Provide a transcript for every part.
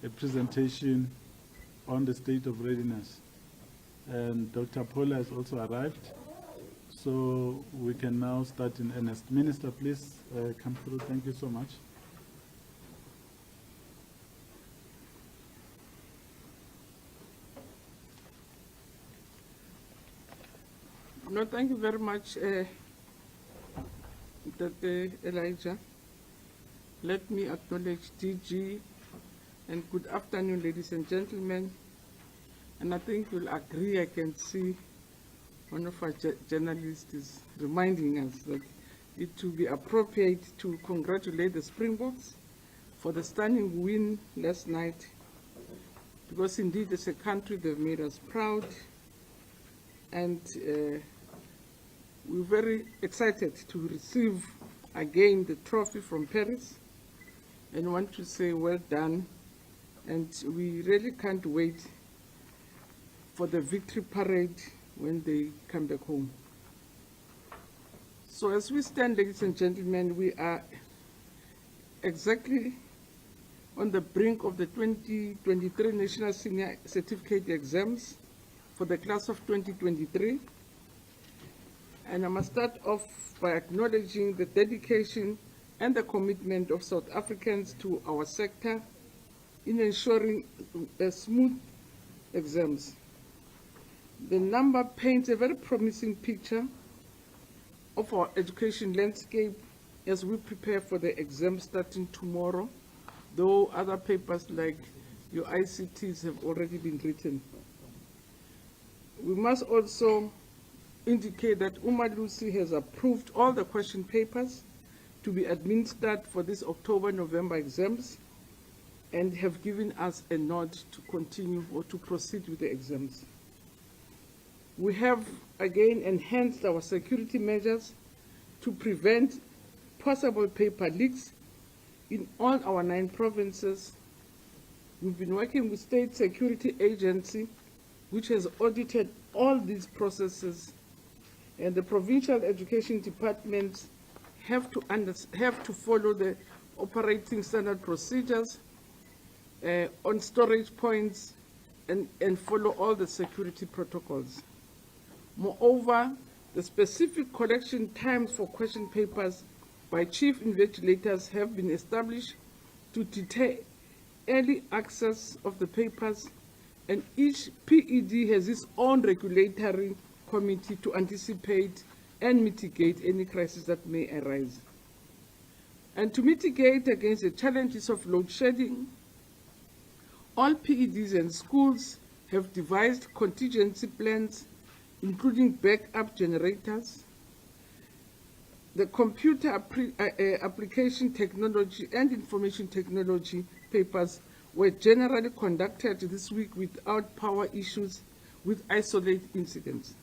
a presentation on the state of readiness. And Dr. Paula has also arrived, so we can now start in earnest. Minister, please come through. Thank you so much. No, thank you very much, Dr. Elijah. Let me acknowledge DG, and good afternoon, ladies and gentlemen. And I think you'll agree, I can see one of our journalists is reminding us that it would be appropriate to congratulate the Springboks for the stunning win last night, because indeed as a country they've made us proud, and we're very excited to receive again the trophy from Paris, and want to say well done, and we really can't wait for the victory parade when they come back home. So as we stand, ladies and gentlemen, we are exactly on the brink of the 2023 National Senior Certificate exams for the class of 2023. And I must start off by acknowledging the dedication and the commitment of South Africans to our sector in ensuring smooth exams. The number paints a very promising picture of our education landscape as we prepare for the exam starting tomorrow, though other papers like your ICTs have already been written. We must also indicate that Umalusi has approved all the question papers to be administered for this October-November exams, and have given us a nod to continue or to proceed with the exams. We have again enhanced our security measures to prevent possible paper leaks in all our 9 provinces. We've been working with State Security Agency, which has audited all these processes, and the provincial education departments have to follow the operating standard procedures on storage points and follow all the security protocols. Moreover, the specific collection times for question papers by chief invigilators have been established to deter early access of the papers, and each PED has its own regulatory committee to anticipate and mitigate any crisis that may arise. And to mitigate against the challenges of load shedding, all PEDs and schools have devised contingency plans, including backup generators. The computer application technology and information technology papers were generally conducted this week without power issues with isolated incidents.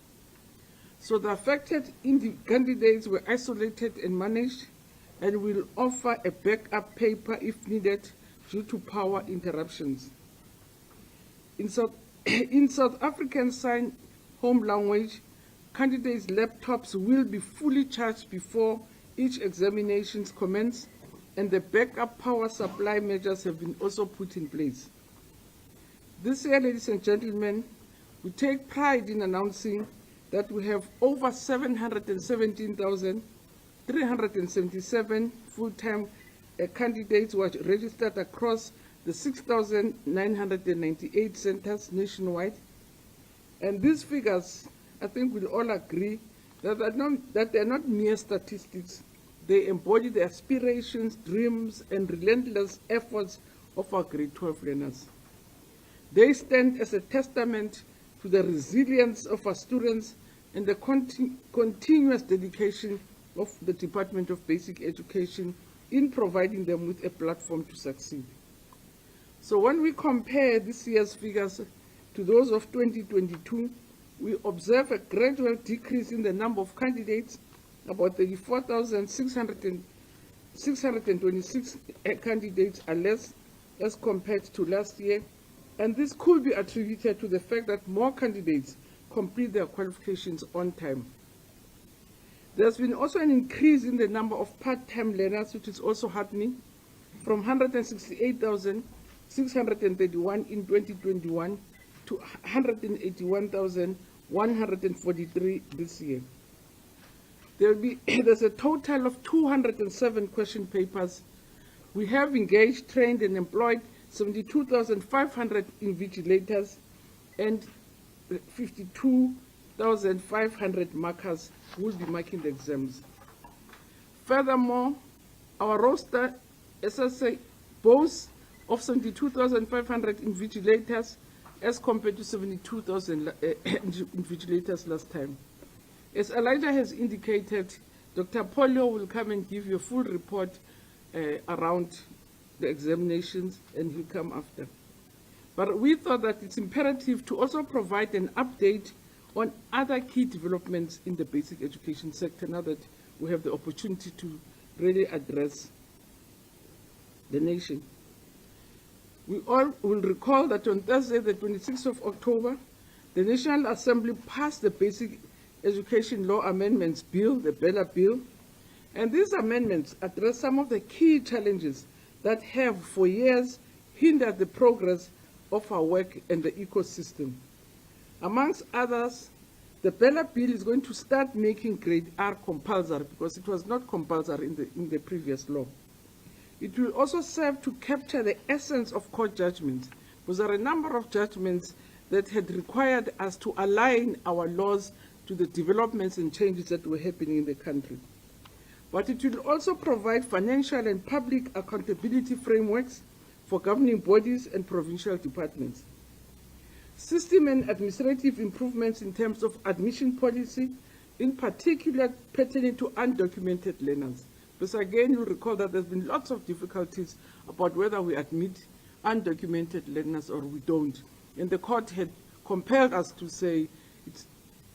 So the affected candidates were isolated and managed, and will offer a backup paper if needed due to power interruptions. In South African Sign Home Language, candidates' laptops will be fully charged before each examinations commence, and the backup power supply measures have been also put in place. This year, ladies and gentlemen, we take pride in announcing that we have over 717,377 full-time candidates who are registered across the 6,998 centers nationwide. And these figures, I think we'll all agree that they're not mere statistics. They embody the aspirations, dreams, and relentless efforts of our grade 12 learners. They stand as a testament to the resilience of our students and the continuous dedication of the Department of Basic Education in providing them with a platform to succeed. So when we compare this year's figures to those of 2022, we observe a gradual decrease in the number of candidates. About 34,626 candidates are less as compared to last year, and this could be attributed to the fact that more candidates complete their qualifications on time. There's been also an increase in the number of part-time learners, which is also happening, from 168,000 631 in 2021 to 181,143 this year. There's a total of 207 question papers. We have engaged, trained, and employed 72,500 invigilators and 52,500 markers who will be marking the exams. Furthermore, our roster, as I say, boasts of 72,500 invigilators as compared to 72,000 invigilators last time. As Elijah has indicated, Dr. Polio will come and give you a full report around the examinations, and he'll come after. But we thought that it's imperative to also provide an update on other key developments in the basic education sector now that we have the opportunity to really address the nation. We all will recall that on Thursday, the 26th of October, the National Assembly passed the Basic Education Law Amendments Bill, the Bella Bill, and these amendments address some of the key challenges that have for years hindered the progress of our work and the ecosystem. Amongst others, the Bella Bill is going to start making grade R compulsory because it was not compulsory in the previous law. It will also serve to capture the essence of court judgments, because there are a number of judgments that had required us to align our laws to the developments and changes that were happening in the country. But it will also provide financial and public accountability frameworks for governing bodies and provincial departments. System and administrative improvements in terms of admission policy, in particular pertaining to undocumented learners. Because again, you'll recall that there's been lots of difficulties about whether we admit undocumented learners or we don't. And the court had compelled us to say it's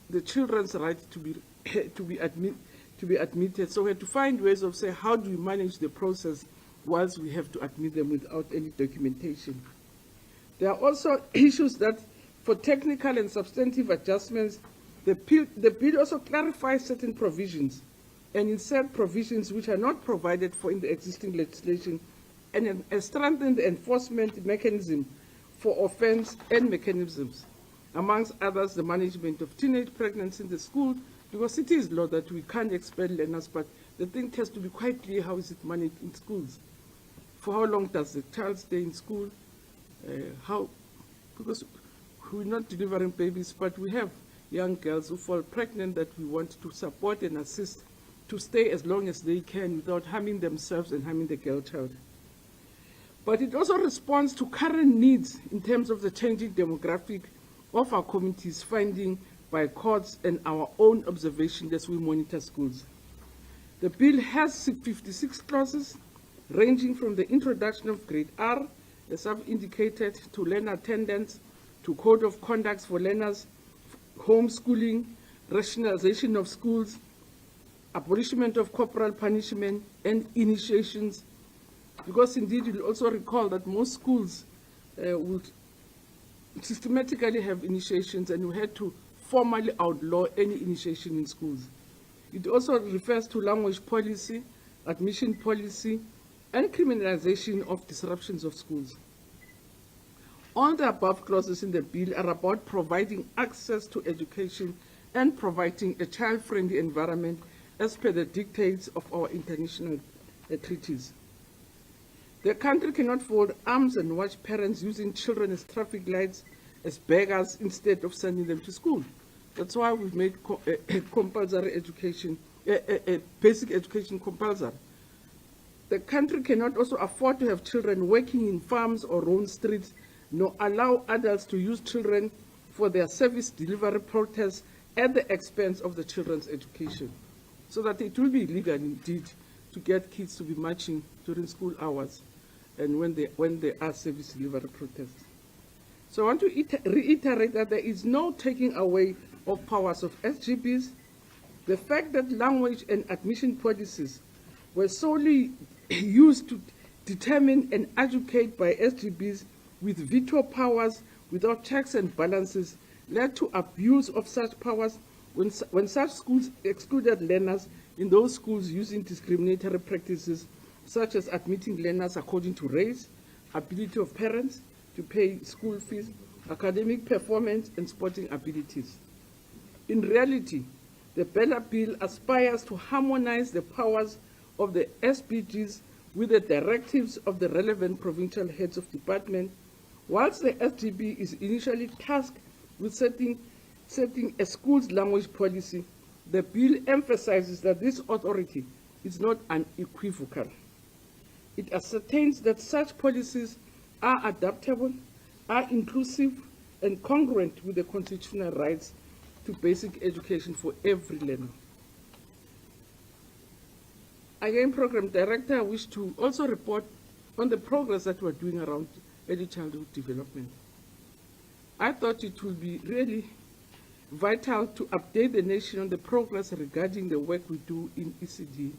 the children's right to be admitted. So we had to find ways of saying, how do we manage the process whilst we have to admit them without any documentation? There are also issues that for technical and substantive adjustments, the bill also clarifies certain provisions and insert provisions which are not provided for in the existing legislation and strengthen the enforcement mechanism for offense and mechanisms. Amongst others, the management of teenage pregnancy in the school, because it is law that we can't expel learners, but the thing has to be quite clear, how is it managed in schools? For how long does the child stay in school? Because we're not delivering babies, but we have young girls who fall pregnant that we want to support and assist to stay as long as they can without harming themselves and harming the girl child. But it also responds to current needs in terms of the changing demographic of our communities, finding by courts and our own observation as we monitor schools. The bill has 56 clauses, ranging from the introduction of grade R, as I've indicated, to learner attendance, to code of conduct for learners, homeschooling, rationalization of schools, abolishment of corporal punishment, and initiations. Because indeed, you'll also recall that most schools would systematically have initiations, and we had to formally outlaw any initiation in schools. It also refers to language policy, admission policy, and criminalization of disruptions of schools. All the above clauses in the bill are about providing access to education and providing a child-friendly environment as per the dictates of our international treaties. The country cannot fold arms and watch parents using children as traffic lights, as beggars, instead of sending them to school. That's why we've made compulsory education, basic education compulsory. The country cannot also afford to have children working in farms or on streets, nor allow adults to use children for their service delivery protests at the expense of the children's education. So that it will be illegal indeed to get kids to be marching during school hours and when they are service delivery protests. So I want to reiterate that there is no taking away of powers of SGBs. The fact that language and admission policies were solely used to determine and educate by SGBs with veto powers without checks and balances led to abuse of such powers when such schools excluded learners in those schools using discriminatory practices such as admitting learners according to race, ability of parents to pay school fees, academic performance, and sporting abilities. In reality, the Bella Bill aspires to harmonize the powers of the SPGs with the directives of the relevant provincial heads of department, whilst the SDB is initially tasked with setting a school's language policy. The bill emphasizes that this authority is not unequivocal. It ascertains that such policies are adaptable, are inclusive, and congruent with the constitutional rights to basic education for every learner. Again, Program Director, I wish to also report on the progress that we're doing around early childhood development. I thought it would be really vital to update the nation on the progress regarding the work we do in ECD.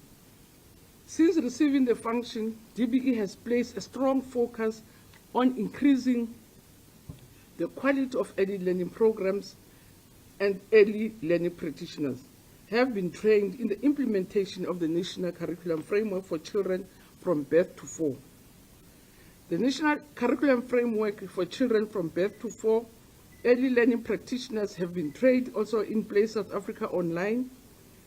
Since receiving the function, DBE has placed a strong focus on increasing the quality of early learning programs, and early learning practitioners have been trained in the implementation of the National Curriculum Framework for children from birth to 4. The National Curriculum Framework for children from birth to 4, early learning practitioners have been trained also in Play South Africa Online.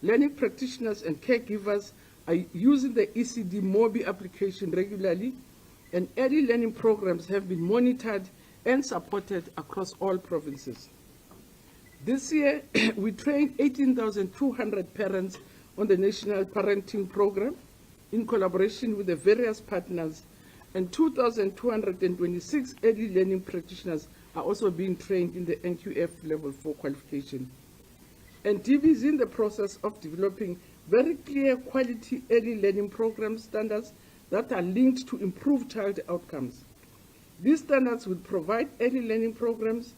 Learning practitioners and caregivers are using the ECD MOBI application regularly, and early learning programs have been monitored and supported across all provinces. This year, we trained 18,200 parents on the National Parenting Program in collaboration with the various partners, and 2,226 early learning practitioners are also being trained in the NQF Level 4 qualification. And DB is in the process of developing very clear quality early learning program standards that are linked to improved child outcomes. These standards will provide early learning programs,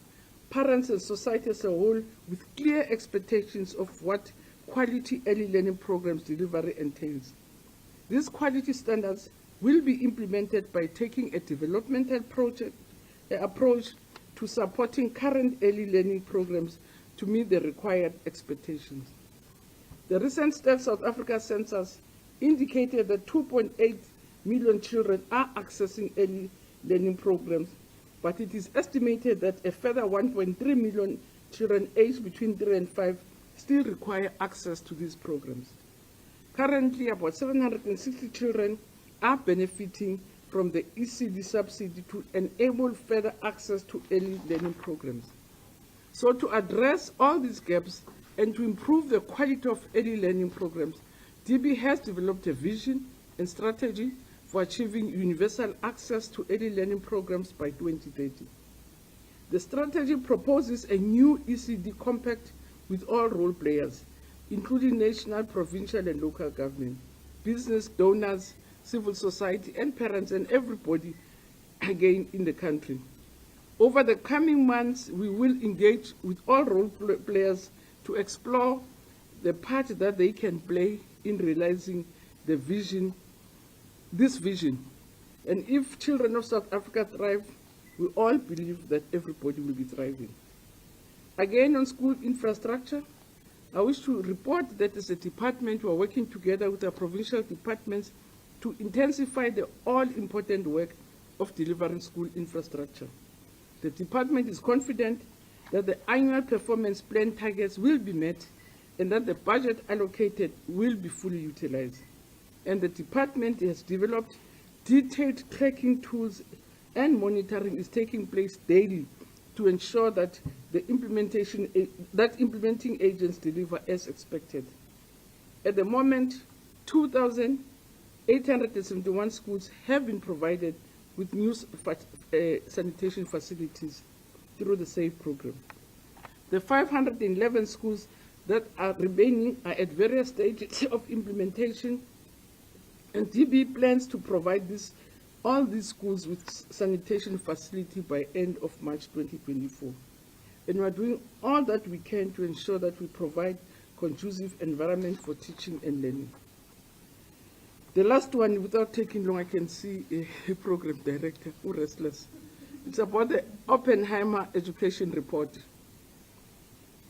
parents and society as a whole with clear expectations of what quality early learning programs delivery entails. These quality standards will be implemented by taking a developmental approach to supporting current early learning programs to meet the required expectations. The recent State South Africa census indicated that 2.8 million children are accessing early learning programs, but it is estimated that a further 1.3 million children aged between 3 and 5 still require access to these programs. Currently, about 760 children are benefiting from the ECD subsidy to enable further access to early learning programs. So to address all these gaps and to improve the quality of early learning programs, DB has developed a vision and strategy for achieving universal access to early learning programs by 2030. The strategy proposes a new ECD compact with all role players, including national, provincial, and local government, business, donors, civil society, and parents, and everybody again in the country. Over the coming months, we will engage with all role players to explore the part that they can play in realizing the vision, this vision. And if children of South Africa thrive, we all believe that everybody will be thriving. Again, on school infrastructure, I wish to report that as a department, we are working together with our provincial departments to intensify the all-important work of delivering school infrastructure. The department is confident that the annual performance plan targets will be met and that the budget allocated will be fully utilized. And the department has developed detailed tracking tools, and monitoring is taking place daily to ensure that the implementing agents deliver as expected. At the moment, 2,871 schools have been provided with new sanitation facilities through the SAFE program. The 511 schools that are remaining are at various stages of implementation, and DB plans to provide all these schools with sanitation facility by end of March 2024. And we are doing all that we can to ensure that we provide conducive environment for teaching and learning. The last one, without taking long, I can see a program director who restless. It's about the Oppenheimer Education Report.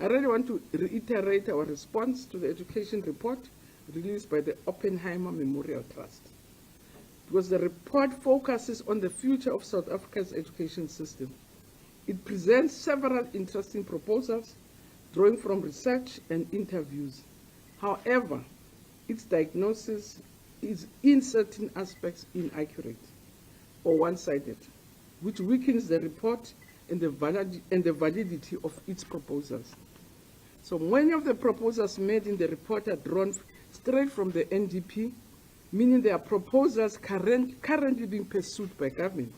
I really want to reiterate our response to the education report released by the Oppenheimer Memorial Trust. because the report focuses on the future of South Africa's education system. It presents several interesting proposals, drawing from research and interviews. However, its diagnosis is in certain aspects inaccurate or one-sided, which weakens the report and the validity of its proposals. So many of the proposals made in the report are drawn straight from the NDP, meaning they are proposals currently being pursued by government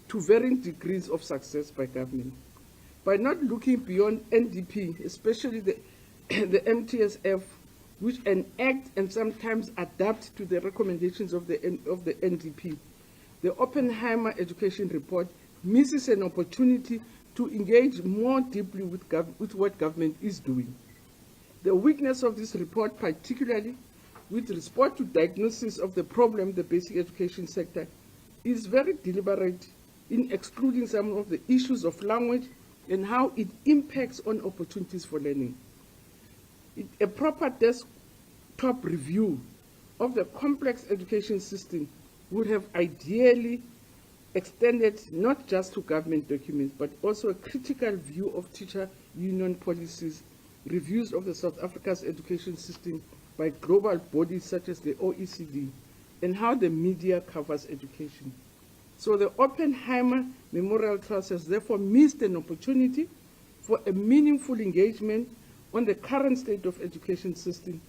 to varying degrees of success by government. By not looking beyond NDP, especially the MTSF, which enact and sometimes adapt to the recommendations of the NDP, the Oppenheimer Education Report misses an opportunity to engage more deeply with what government is doing. The weakness of this report, particularly with respect to diagnosis of the problem in the basic education sector, is very deliberate in excluding some of the issues of language and how it impacts on opportunities for learning. A proper desktop review of the complex education system would have ideally extended not just to government documents, but also a critical view of teacher union policies, reviews of the South Africa's education system by global bodies such as the OECD, and how the media covers education. So the Oppenheimer Memorial Trust has therefore missed an opportunity for a meaningful engagement on the current state of education system,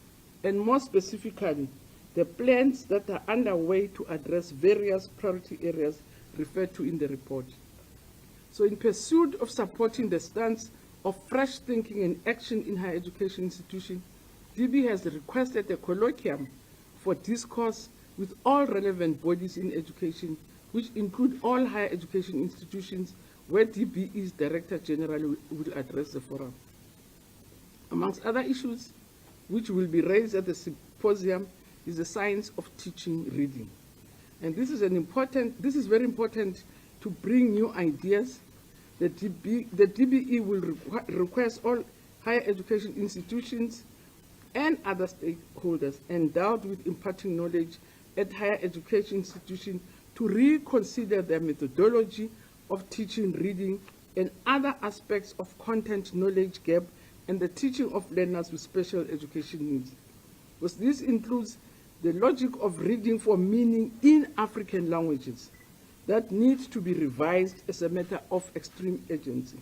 and more specifically, the plans that are underway to address various priority areas referred to in the report. So in pursuit of supporting the stance of fresh thinking and action in higher education institutions, DB has requested a colloquium for discourse with all relevant bodies in education, which include all higher education institutions, where DBE's Director General will address the forum. Amongst other issues which will be raised at the symposium is the science of teaching reading. And this is very important to bring new ideas. The DBE will request all higher education institutions and other stakeholders endowed with imparting knowledge at higher education institutions to reconsider their methodology of teaching reading and other aspects of content knowledge gap and the teaching of learners with special education needs. Because this includes the logic of reading for meaning in African languages that needs to be revised as a matter of extreme urgency.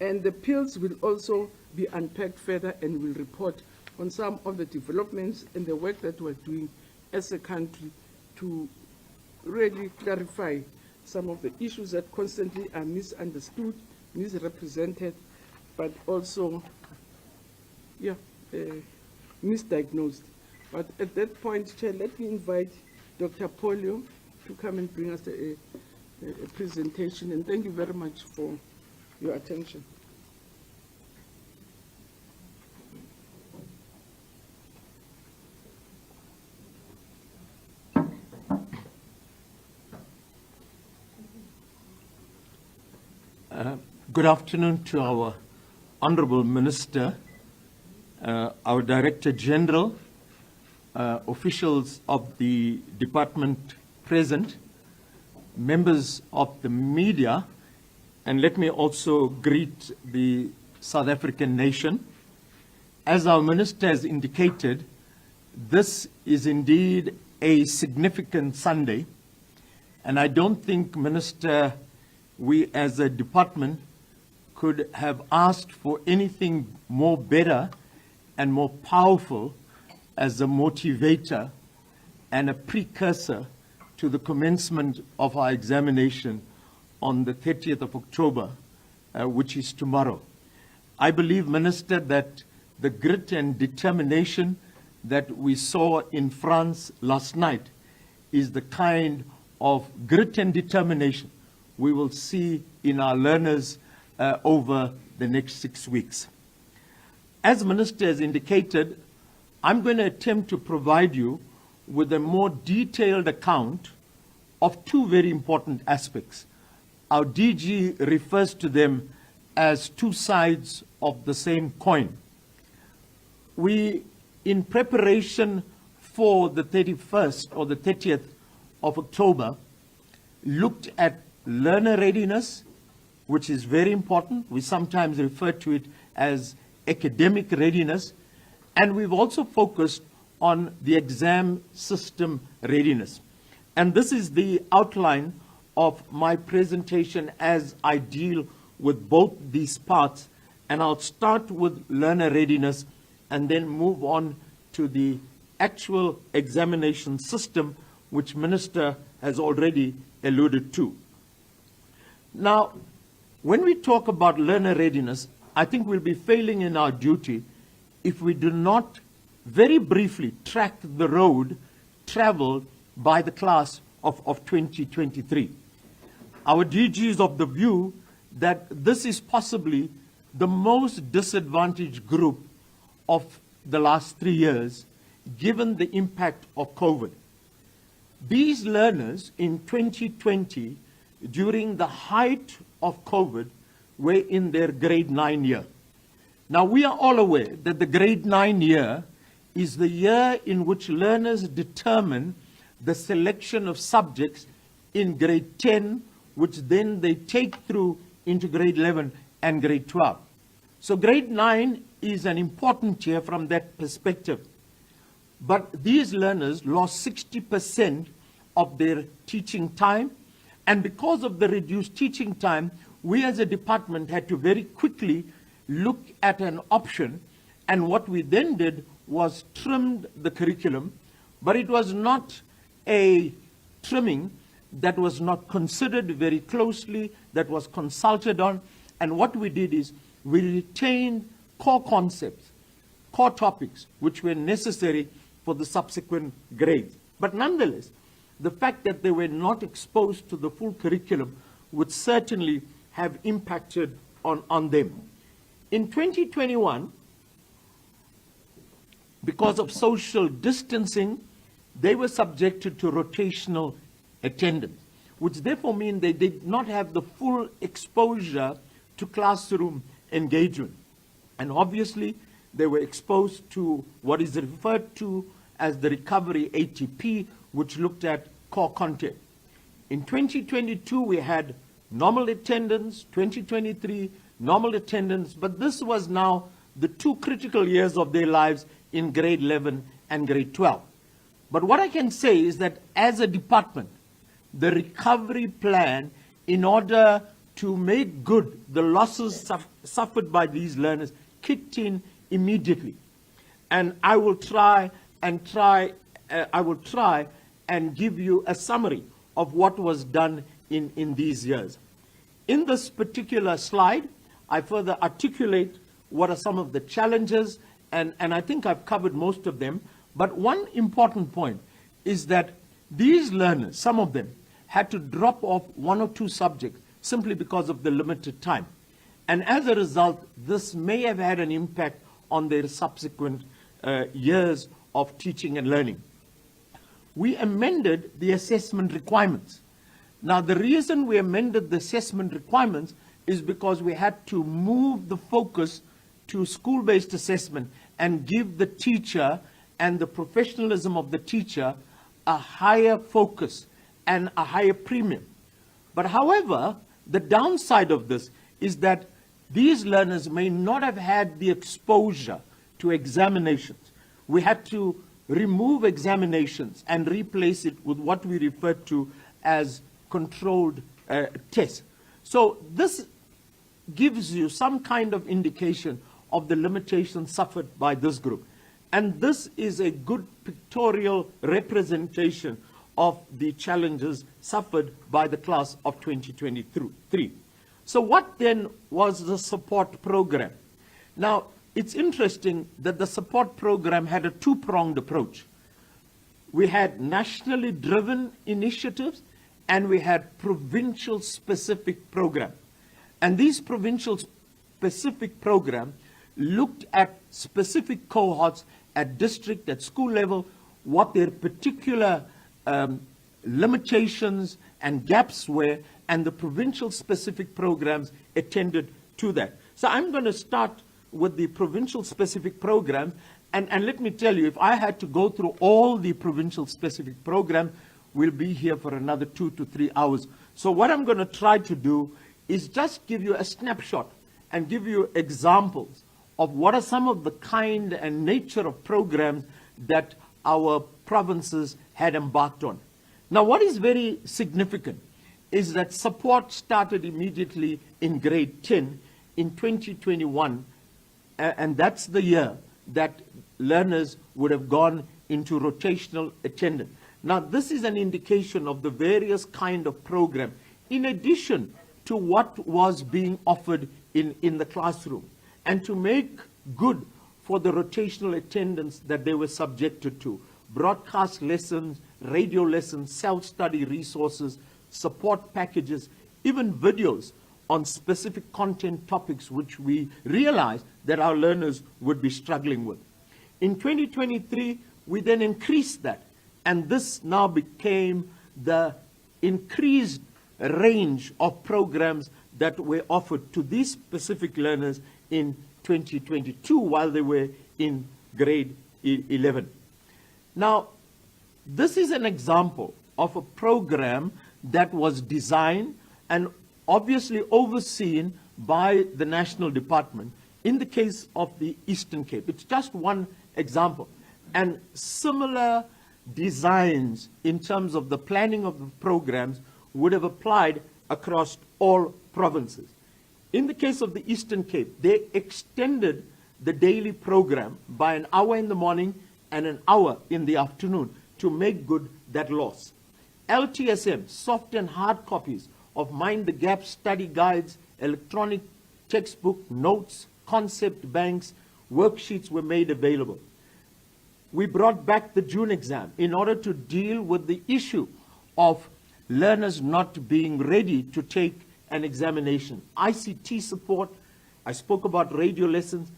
And the pills will also be unpacked further and will report on some of the developments and the work that we're doing as a country to really clarify some of the issues that constantly are misunderstood, misrepresented, but also misdiagnosed. But at that point, Chair, let me invite Dr. Polio to come and bring us a presentation. And thank you very much for your attention. Good afternoon to our Honorable Minister, our Director General, officials of the department present, members of the media, and let me also greet the South African nation. As our Minister has indicated, this is indeed a significant Sunday, and I don't think, Minister, we as a department could have asked for anything more better and more powerful as a motivator and a precursor to the commencement of our examination on the 30th of October, which is tomorrow. I believe, Minister, that the grit and determination that we saw in France last night is the kind of grit and determination we will see in our learners over the next 6 weeks. As Minister has indicated, I'm going to attempt to provide you with a more detailed account of two very important aspects. Our DG refers to them as two sides of the same coin. We, in preparation for the 31st or the 30th of October looked at learner readiness, which is very important. We sometimes refer to it as academic readiness. And we've also focused on the exam system readiness. And this is the outline of my presentation as I deal with both these parts. And I'll start with learner readiness and then move on to the actual examination system, which Minister has already alluded to. Now, when we talk about learner readiness, I think we'll be failing in our duty if we do not very briefly track the road traveled by the class of 2023. Our DG is of the view that this is possibly the most disadvantaged group of the last 3 years, given the impact of COVID. These learners in 2020, during the height of COVID, were in their grade 9 year. Now, we are all aware that the grade 9 year is the year in which learners determine the selection of subjects in grade 10, which then they take through into grade 11 and grade 12. So grade 9 is an important year from that perspective. But these learners lost 60% of their teaching time, and because of the reduced teaching time, we as a department had to very quickly look at an option, and what we then did was trimmed the curriculum, but it was not a trimming that was not considered very closely, that was consulted on, and what we did is we retained core concepts, core topics, which were necessary for the subsequent grades. But nonetheless, the fact that they were not exposed to the full curriculum would certainly have impacted on them. In 2021, because of social distancing, they were subjected to rotational attendance, which therefore means they did not have the full exposure to classroom engagement. And obviously, they were exposed to what is referred to as the recovery ATP, which looked at core content. In 2022, we had normal attendance, 2023, normal attendance, but this was now the 2 critical years of their lives in grade 11 and grade 12. But what I can say is that as a department, the recovery plan, in order to make good the losses suffered by these learners, kicked in immediately. And I will try and give you a summary of what was done in these years. In this particular slide, I further articulate what are some of the challenges, and I think I've covered most of them. But one important point is that these learners, some of them, had to drop off 1 or 2 subjects simply because of the limited time. And as a result, this may have had an impact on their subsequent years of teaching and learning. We amended the assessment requirements. Now, the reason we amended the assessment requirements is because we had to move the focus to school-based assessment and give the teacher and the professionalism of the teacher a higher focus and a higher premium. But however, the downside of this is that these learners may not have had the exposure to examinations. We had to remove examinations and replace it with what we refer to as controlled tests. So this gives you some kind of indication of the limitations suffered by this group. And this is a good pictorial representation of the challenges suffered by the class of 2023. So what then was the support program? Now, it's interesting that the support program had a 2-pronged approach. We had nationally driven initiatives and we had provincial specific programs. And these provincial specific programs looked at specific cohorts at district, at school level, what their particular limitations and gaps were, and the provincial specific programs attended to that. So I'm going to start with the provincial specific program, and let me tell you, if I had to go through all the provincial specific programs, we'll be here for another 2 to 3 hours. So what I'm going to try to do is just give you a snapshot and give you examples of what are some of the kind and nature of programs that our provinces had embarked on. Now, what is very significant is that support started immediately in grade 10 in 2021, and that's the year that learners would have gone into rotational attendance. Now, this is an indication of the various kind of program, in addition to what was being offered in the classroom, and to make good for the rotational attendance that they were subjected to. Broadcast lessons, radio lessons, self-study resources, support packages, even videos on specific content topics which we realized that our learners would be struggling with. In 2023, we then increased that, and this now became the increased range of programs that were offered to these specific learners in 2022 while they were in grade 11. Now, this is an example of a program that was designed and obviously overseen by the national department in the case of the Eastern Cape. It's just one example. And similar designs in terms of the planning of the programs would have applied across all provinces. In the case of the Eastern Cape, they extended the daily program by an hour in the morning and an hour in the afternoon to make good that loss. LTSM, soft and hard copies of Mind the Gap study guides, electronic textbook, notes, concept banks, worksheets were made available. We brought back the June exam in order to deal with the issue of learners not being ready to take an examination. ICT support, I spoke about radio lessons,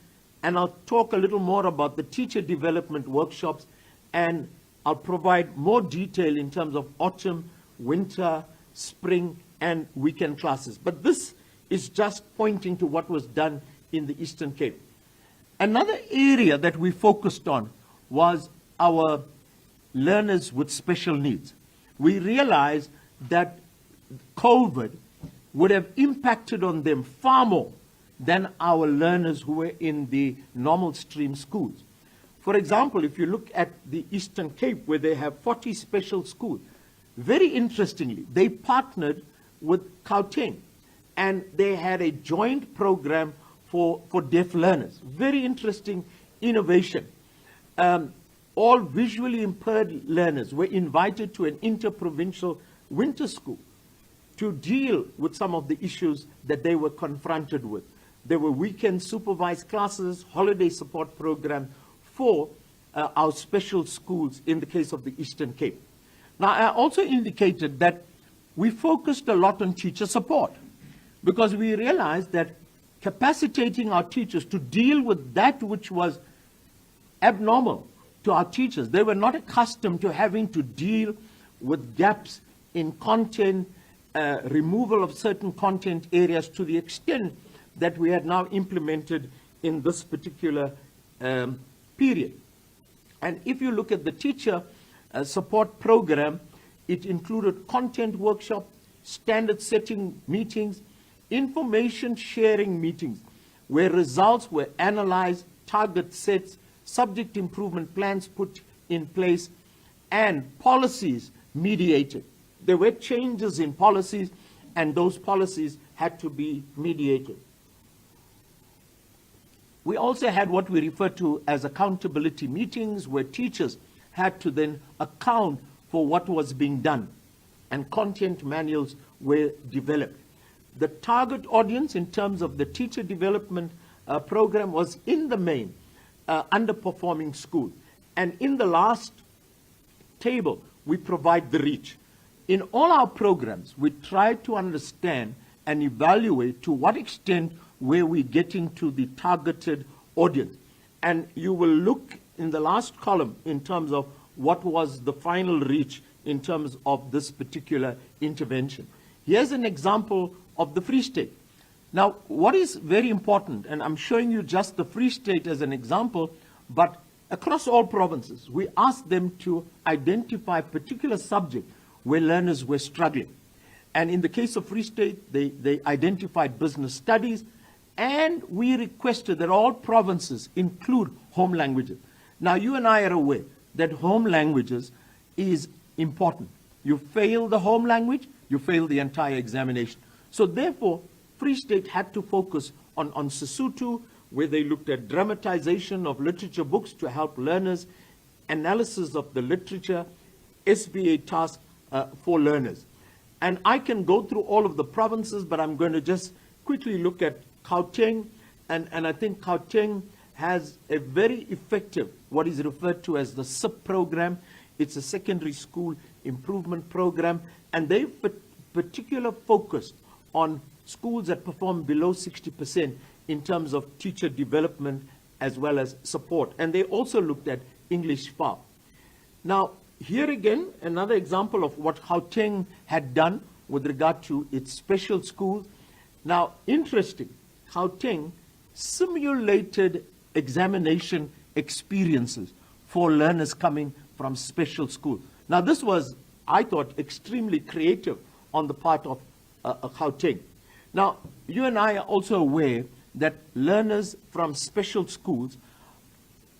and I'll talk a little more about the teacher development workshops, and I'll provide more detail in terms of autumn, winter, spring, and weekend classes. But this is just pointing to what was done in the Eastern Cape. Another area that we focused on was our learners with special needs. We realized that COVID would have impacted on them far more than our learners who were in the normal stream schools. For example, if you look at the Eastern Cape, where they have 40 special schools, very interestingly, they partnered with Gauteng, and they had a joint program for deaf learners. Very interesting innovation. All visually impaired learners were invited to an interprovincial winter school to deal with some of the issues that they were confronted with. There were weekend supervised classes, holiday support program for our special schools in the case of the Eastern Cape. Now, I also indicated that we focused a lot on teacher support because we realized that capacitating our teachers to deal with that which was abnormal to our teachers. They were not accustomed to having to deal with gaps in content, removal of certain content areas to the extent that we had now implemented in this particular period. And if you look at the teacher support program, it included content workshop, standard setting meetings, information sharing meetings, where results were analyzed, target sets, subject improvement plans put in place, and policies mediated. There were changes in policies, and those policies had to be mediated. We also had what we refer to as accountability meetings, where teachers had to then account for what was being done, and content manuals were developed. The target audience in terms of the teacher development program was in the main underperforming schools. And in the last table, we provide the reach. In all our programs, we try to understand and evaluate to what extent were we getting to the targeted audience. And you will look in the last column in terms of what was the final reach in terms of this particular intervention. Here's an example of the Free State. Now, what is very important, and I'm showing you just the Free State as an example, but across all provinces, we asked them to identify particular subjects where learners were struggling. And in the case of Free State, they identified business studies, and we requested that all provinces include home languages. Now, you and I are aware that home languages is important. You fail the home language, you fail the entire examination. So therefore, Free State had to focus on Sesotho, where they looked at dramatization of literature books to help learners, analysis of the literature, SBA tasks for learners. And I can go through all of the provinces, but I'm going to just quickly look at Gauteng, and I think Gauteng has a very effective, what is referred to as the SIP program. It's a secondary school improvement program, and they've particular focused on schools that perform below 60% in terms of teacher development as well as support. And they also looked at English FAR. Now, here again, another example of what Gauteng had done with regard to its special schools. Now, interesting, Gauteng simulated examination experiences for learners coming from special school. Now, this was, I thought, extremely creative on the part of Gauteng. Now, you and I are also aware that learners from special schools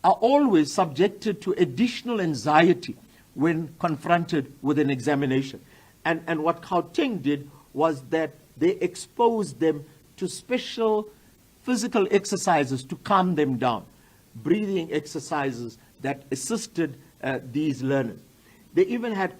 are always subjected to additional anxiety when confronted with an examination. And what Gauteng did was that they exposed them to special physical exercises to calm them down, breathing exercises that assisted these learners. They even had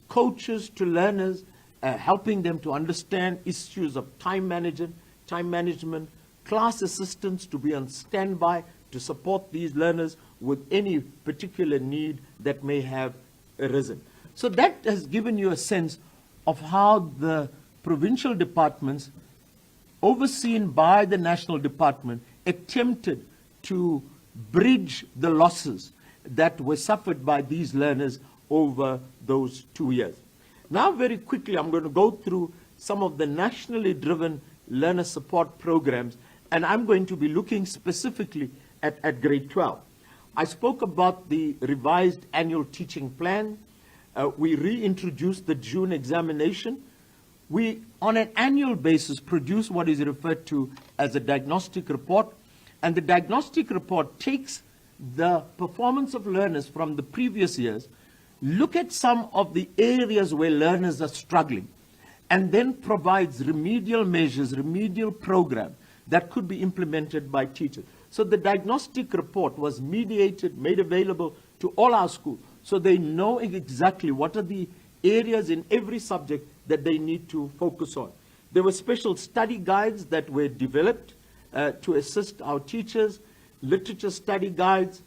coaches to learners, helping them to understand issues of time management, class assistants to be on standby to support these learners with any particular need that may have arisen. So that has given you a sense of how the provincial departments, overseen by the national department, attempted to bridge the losses that were suffered by these learners over those 2 years. Now, very quickly, I'm going to go through some of the nationally driven learner support programs, and I'm going to be looking specifically at grade 12. I spoke about the revised annual teaching plan. We reintroduced the June examination. We, on an annual basis, produce what is referred to as a diagnostic report, and the diagnostic report takes the performance of learners from the previous years, look at some of the areas where learners are struggling, and then provides remedial measures, remedial programs that could be implemented by teachers. So the diagnostic report was mediated, made available to all our schools, so they know exactly what are the areas in every subject that they need to focus on. There were special study guides that were developed to assist our teachers, literature study guides,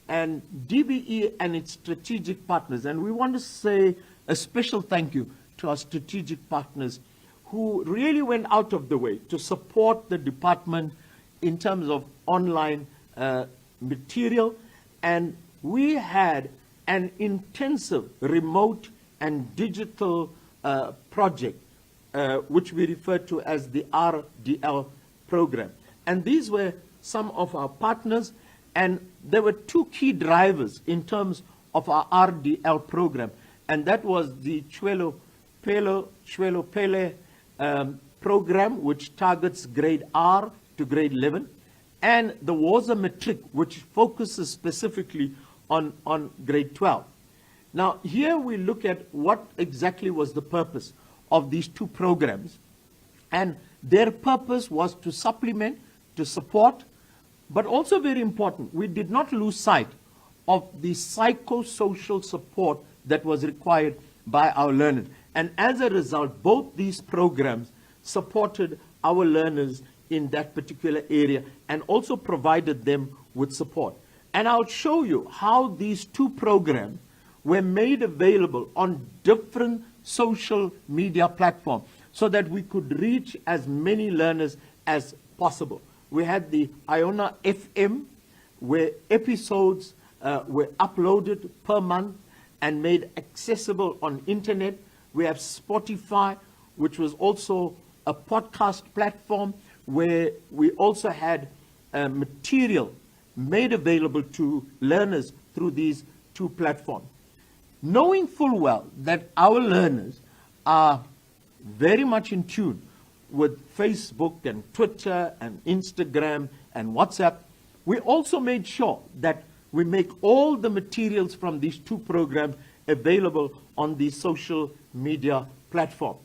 and DBE and its strategic partners. And we want to say a special thank you to our strategic partners who really went out of the way to support the department in terms of online material. And we had an intensive remote and digital project, which we refer to as the RDL program. And these were some of our partners, and there were two key drivers in terms of our RDL program, and that was the Chwelo Pele program, which targets grade R to grade 11, and the Woza Matric, which focuses specifically on grade 12. Now, here we look at what exactly was the purpose of these two programs, and their purpose was to supplement, to support, but also very important, we did not lose sight of the psychosocial support that was required by our learners. And as a result, both these programs supported our learners in that particular area and also provided them with support. And I'll show you how these two programs were made available on different social media platforms so that we could reach as many learners as possible. We had the Iona FM, where episodes were uploaded per month and made accessible on internet. We have Spotify, which was also a podcast platform where we also had material made available to learners through these two platforms. knowing full well that our learners are very much in tune with Facebook and Twitter and Instagram and WhatsApp, we also made sure that we make all the materials from these two programs available on the social media platform.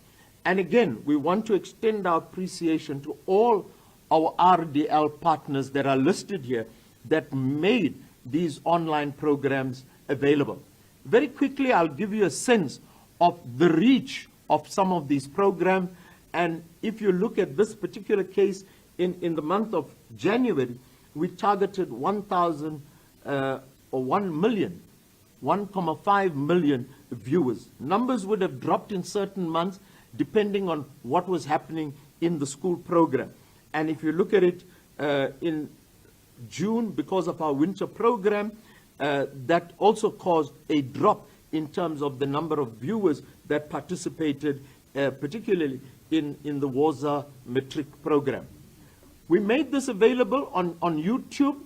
And again, we want to extend our appreciation to all our RDL partners that are listed here that made these online programs available. Very quickly, I'll give you a sense of the reach of some of these programs. And if you look at this particular case, in the month of January, we targeted 1.5 million viewers. Numbers would have dropped in certain months depending on what was happening in the school program. And if you look at it in June, because of our winter program, that also caused a drop in terms of the number of viewers that participated, particularly in the Woza Matric program. We made this available on YouTube,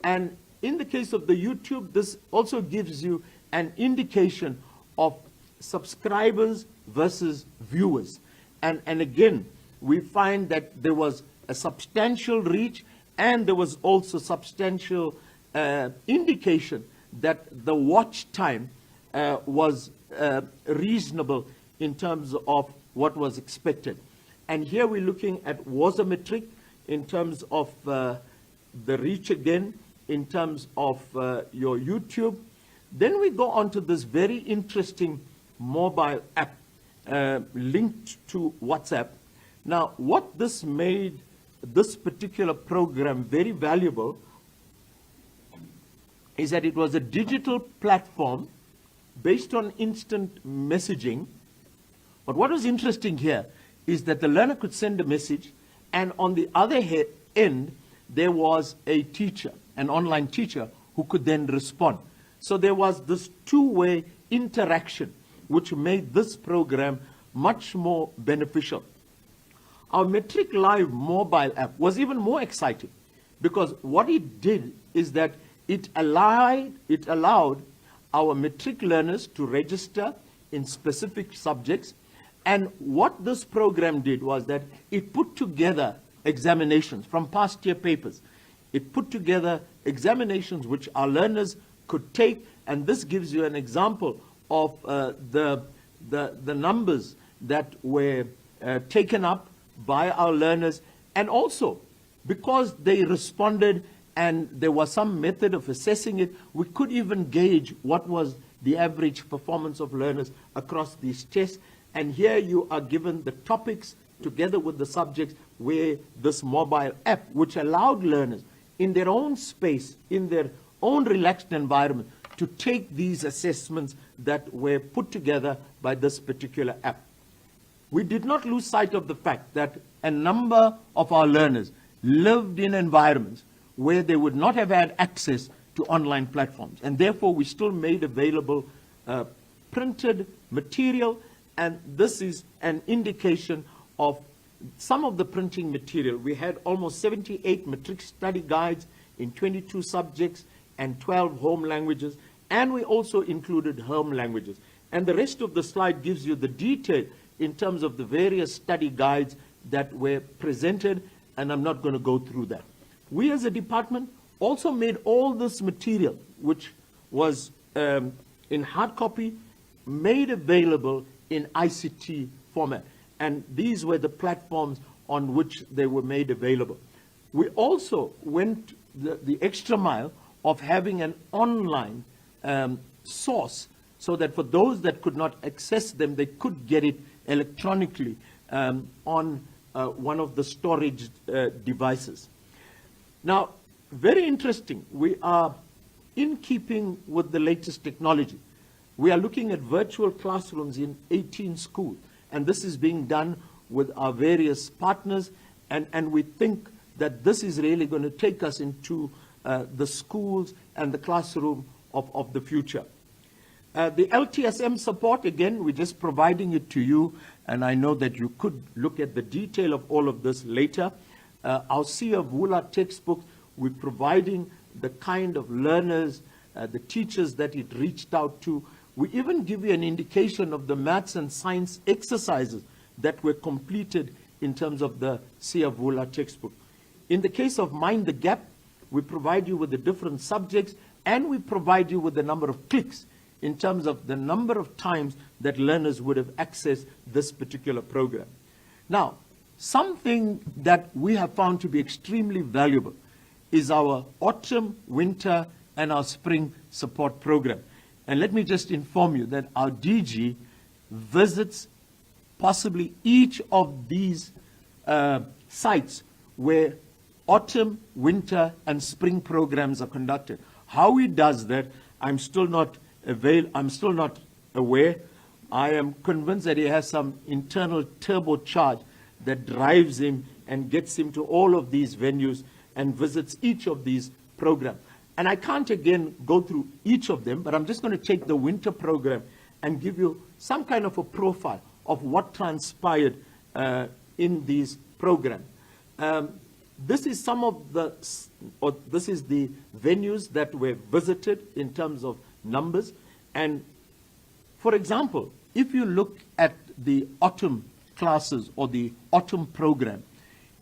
and in the case of the YouTube, this also gives you an indication of subscribers versus viewers. And again, we find that there was a substantial reach, and there was also substantial indication that the watch time was reasonable in terms of what was expected. And here we're looking at Woza Matric in terms of the reach again, in terms of your YouTube. Then we go on to this very interesting mobile app linked to WhatsApp. Now, what this made this particular program very valuable is that it was a digital platform based on instant messaging. But what was interesting here is that the learner could send a message, and on the other end, there was a teacher, an online teacher, who could then respond. So there was this two-way interaction, which made this program much more beneficial. Our Matric Live mobile app was even more exciting, because what it did is that it allowed our Matric learners to register in specific subjects. And what this program did was that it put together examinations from past year papers. It put together examinations which our learners could take, and this gives you an example of the numbers that were taken up by our learners. And also, because they responded and there was some method of assessing it, we could even gauge what was the average performance of learners across these tests. And here you are given the topics together with the subjects, where this mobile app, which allowed learners in their own space, in their own relaxed environment, to take these assessments that were put together by this particular app. We did not lose sight of the fact that a number of our learners lived in environments where they would not have had access to online platforms, and therefore we still made available printed material. And this is an indication of some of the printing material. We had almost 78 Matric study guides in 22 subjects and 12 home languages, and we also included home languages. And the rest of the slide gives you the detail in terms of the various study guides that were presented, and I'm not going to go through that. We as a department also made all this material, which was in hard copy, made available in ICT format. And these were the platforms on which they were made available. We also went the extra mile of having an online source, so that for those that could not access them, they could get it electronically on one of the storage devices. Now, very interesting, we are in keeping with the latest technology. We are looking at virtual classrooms in 18 schools, and this is being done with our various partners, and we think that this is really going to take us into the schools and the classroom of the future. The LTSM support, again, we're just providing it to you, and I know that you could look at the detail of all of this later. Our Sea of Wula textbooks, we're providing the kind of learners, the teachers that it reached out to. We even give you an indication of the maths and science exercises that were completed in terms of the Siyavula textbook. In the case of Mind the Gap, we provide you with the different subjects, and we provide you with the number of clicks in terms of the number of times that learners would have accessed this particular program. Now, something that we have found to be extremely valuable is our autumn, winter, and our spring support program. And let me just inform you that our DG visits possibly each of these sites where autumn, winter, and spring programs are conducted. How he does that, I'm still not aware. I am convinced that he has some internal turbocharge that drives him and gets him to all of these venues and visits each of these programs. And I can't again go through each of them, but I'm just going to take the winter program and give you some kind of a profile of what transpired in these programs. This is this is the venues that were visited in terms of numbers. And for example, if you look at the autumn classes or the autumn program,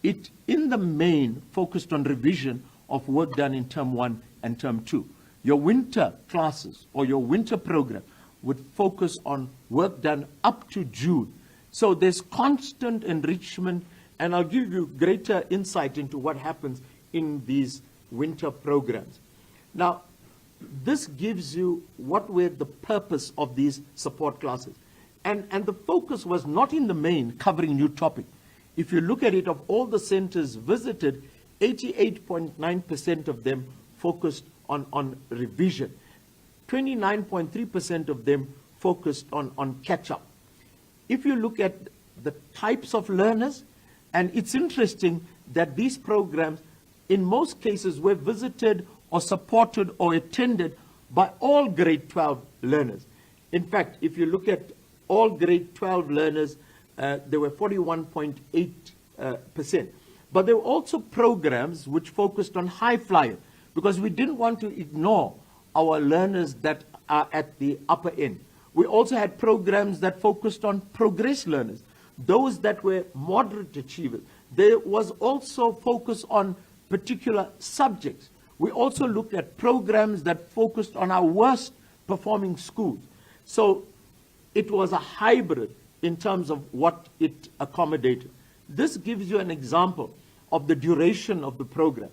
it in the main focused on revision of work done in term 1 and term 2. Your winter classes or your winter program would focus on work done up to June. So there's constant enrichment, and I'll give you greater insight into what happens in these winter programs. Now, this gives you what were the purpose of these support classes. And the focus was not in the main covering new topic. If you look at it, of all the centers visited, 88.9% of them focused on revision. 29.3% of them focused on catch-up. If you look at the types of learners, and it's interesting that these programs, in most cases, were visited or supported or attended by all grade 12 learners. In fact, if you look at all grade 12 learners, there were 41.8%. But there were also programs which focused on high flyers, because we didn't want to ignore our learners that are at the upper end. We also had programs that focused on progress learners, those that were moderate achievers. There was also focus on particular subjects. We also looked at programs that focused on our worst performing schools. So it was a hybrid in terms of what it accommodated. This gives you an example of the duration of the program.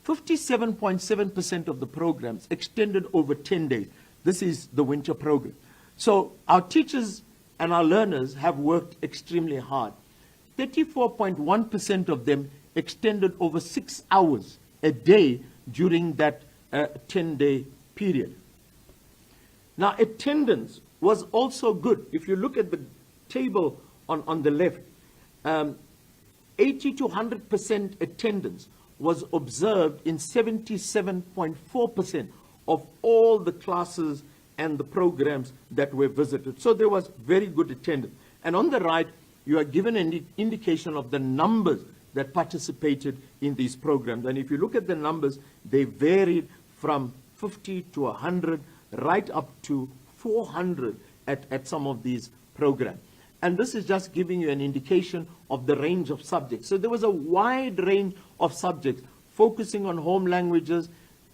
57.7% of the programs extended over 10 days. This is the winter program. So our teachers and our learners have worked extremely hard. 34.1% of them extended over 6 hours a day during that 10-day period. Now, attendance was also good. If you look at the table on the left, 80 to 100% attendance was observed in 77.4% of all the classes and the programs that were visited. So there was very good attendance. And on the right, you are given an indication of the numbers that participated in these programs. And if you look at the numbers, they varied from 50 to 100, right up to 400 at some of these programs. And this is just giving you an indication of the range of subjects. So there was a wide range of subjects, focusing on home languages,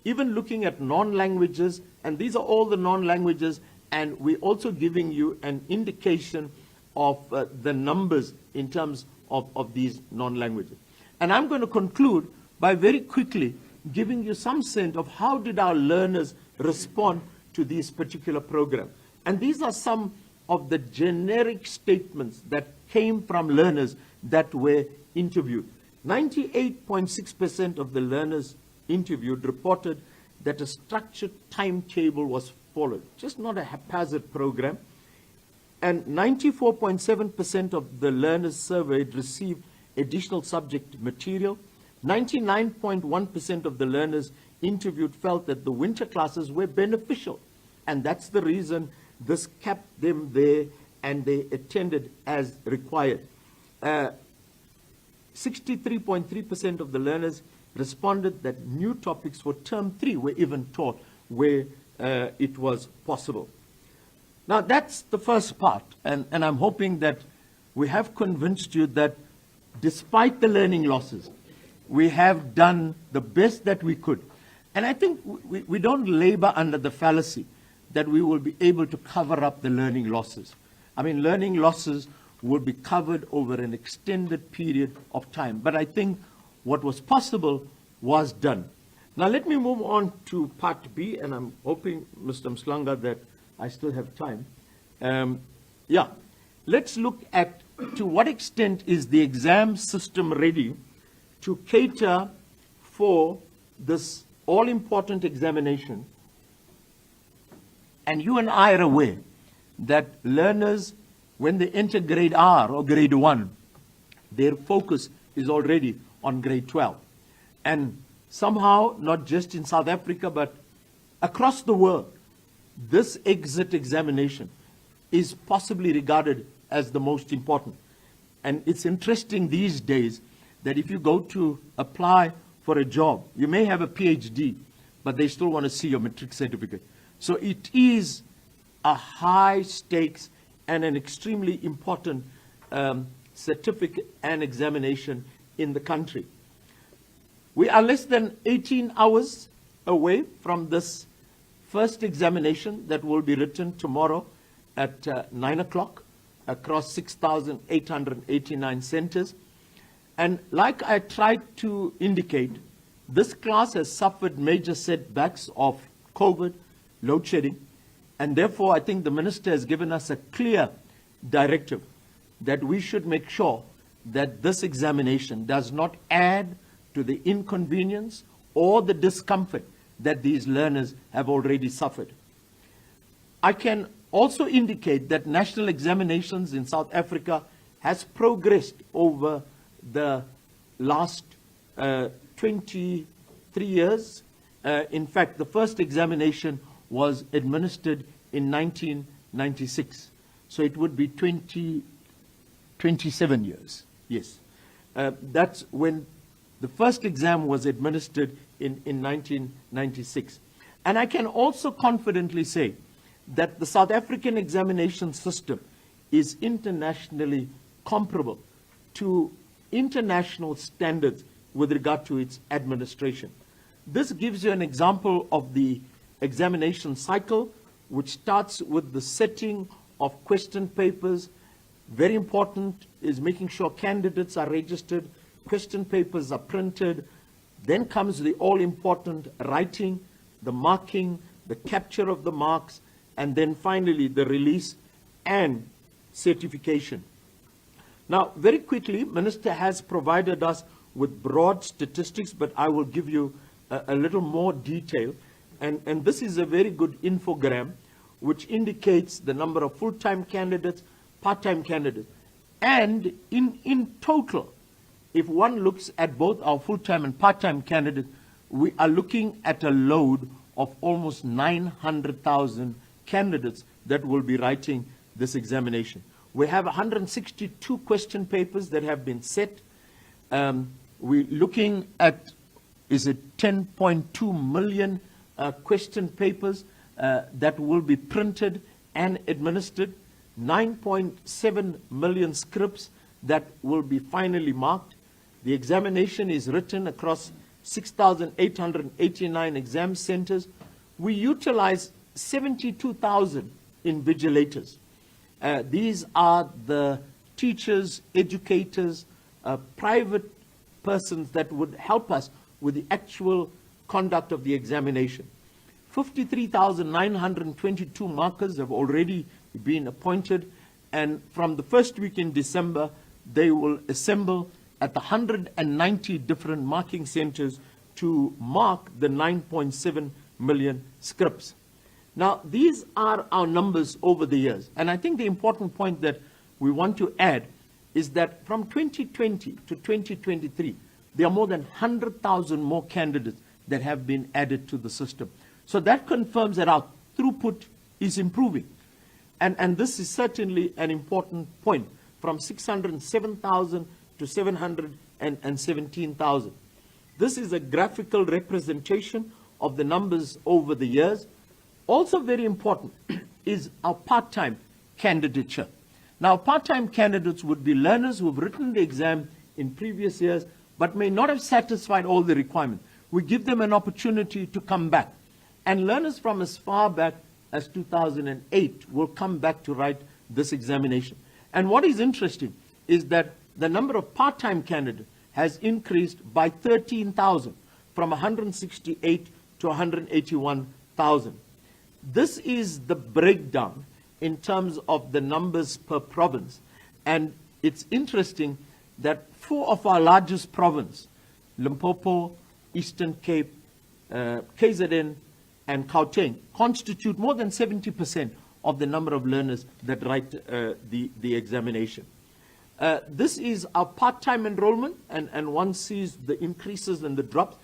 even looking at non-languages, and these are all the non-languages, and we're also giving you an indication of the numbers in terms of these non-languages. And I'm going to conclude by very quickly giving you some sense of how did our learners respond to these particular programs. And these are some of the generic statements that came from learners that were interviewed. 98.6% of the learners interviewed reported that a structured timetable was followed, just not a haphazard program. And 94.7% of the learners surveyed received additional subject material. 99.1% of the learners interviewed felt that the winter classes were beneficial. And that's the reason this kept them there and they attended as required. 63.3% of the learners responded that new topics for term 3 were even taught where it was possible. Now, that's the first part, and I'm hoping that we have convinced you that despite the learning losses, we have done the best that we could. And I think we don't labor under the fallacy that we will be able to cover up the learning losses. I mean, learning losses will be covered over an extended period of time. But I think what was possible was done. Now, let me move on to part B, and I'm hoping, Mr. Mslanga, that I still have time. Let's look at to what extent is the exam system ready to cater for this all-important examination. And you and I are aware that learners, when they enter grade R or grade 1, their focus is already on grade 12. And somehow, not just in South Africa, but across the world, this exit examination is possibly regarded as the most important. And it's interesting these days that if you go to apply for a job, you may have a PhD, but they still want to see your matric certificate. So it is a high stakes and an extremely important certificate and examination in the country. We are less than 18 hours away from this first examination that will be written tomorrow at 9 o'clock across 6,889 centers. And like I tried to indicate, this class has suffered major setbacks of COVID, load shedding, and therefore I think the minister has given us a clear directive that we should make sure that this examination does not add to the inconvenience or the discomfort that these learners have already suffered. I can also indicate that national examinations in South Africa has progressed over the last 23 years. In fact, the first examination was administered in 1996. So it would be 27 years. Yes. That's when the first exam was administered in 1996. And I can also confidently say that the South African examination system is internationally comparable to international standards with regard to its administration. This gives you an example of the examination cycle, which starts with the setting of question papers. Very important is making sure candidates are registered, question papers are printed, then comes the all-important writing, the marking, the capture of the marks, and then finally the release and certification. Now, very quickly, Minister has provided us with broad statistics, but I will give you a little more detail. And this is a very good infogram, which indicates the number of full-time candidates, part-time candidates. And in total, if one looks at both our full-time and part-time candidates, we are looking at a load of almost 900,000 candidates that will be writing this examination. We have 162 question papers that have been set. We're looking at, is it 10.2 million question papers that will be printed and administered, 9.7 million scripts that will be finally marked. The examination is written across 6,889 exam centers. We utilize 72,000 invigilators. These are the teachers, educators, private persons that would help us with the actual conduct of the examination. 53,922 markers have already been appointed, and from the first week in December, they will assemble at 190 different marking centers to mark the 9.7 million scripts. Now, these are our numbers over the years. And I think the important point that we want to add is that from 2020 to 2023, there are more than 100,000 more candidates that have been added to the system. So that confirms that our throughput is improving. And this is certainly an important point, from 607,000 to 717,000. This is a graphical representation of the numbers over the years. Also very important is our part-time candidature. Now, part-time candidates would be learners who have written the exam in previous years but may not have satisfied all the requirements. We give them an opportunity to come back. And learners from as far back as 2008 will come back to write this examination. And what is interesting is that the number of part-time candidates has increased by 13,000 from 168 to 181,000. This is the breakdown in terms of the numbers per province. And it's interesting that 4 of our largest provinces, Limpopo, Eastern Cape, KZN, and Gauteng, constitute more than 70% of the number of learners that write the examination. This is our part-time enrollment, and one sees the increases and the drops.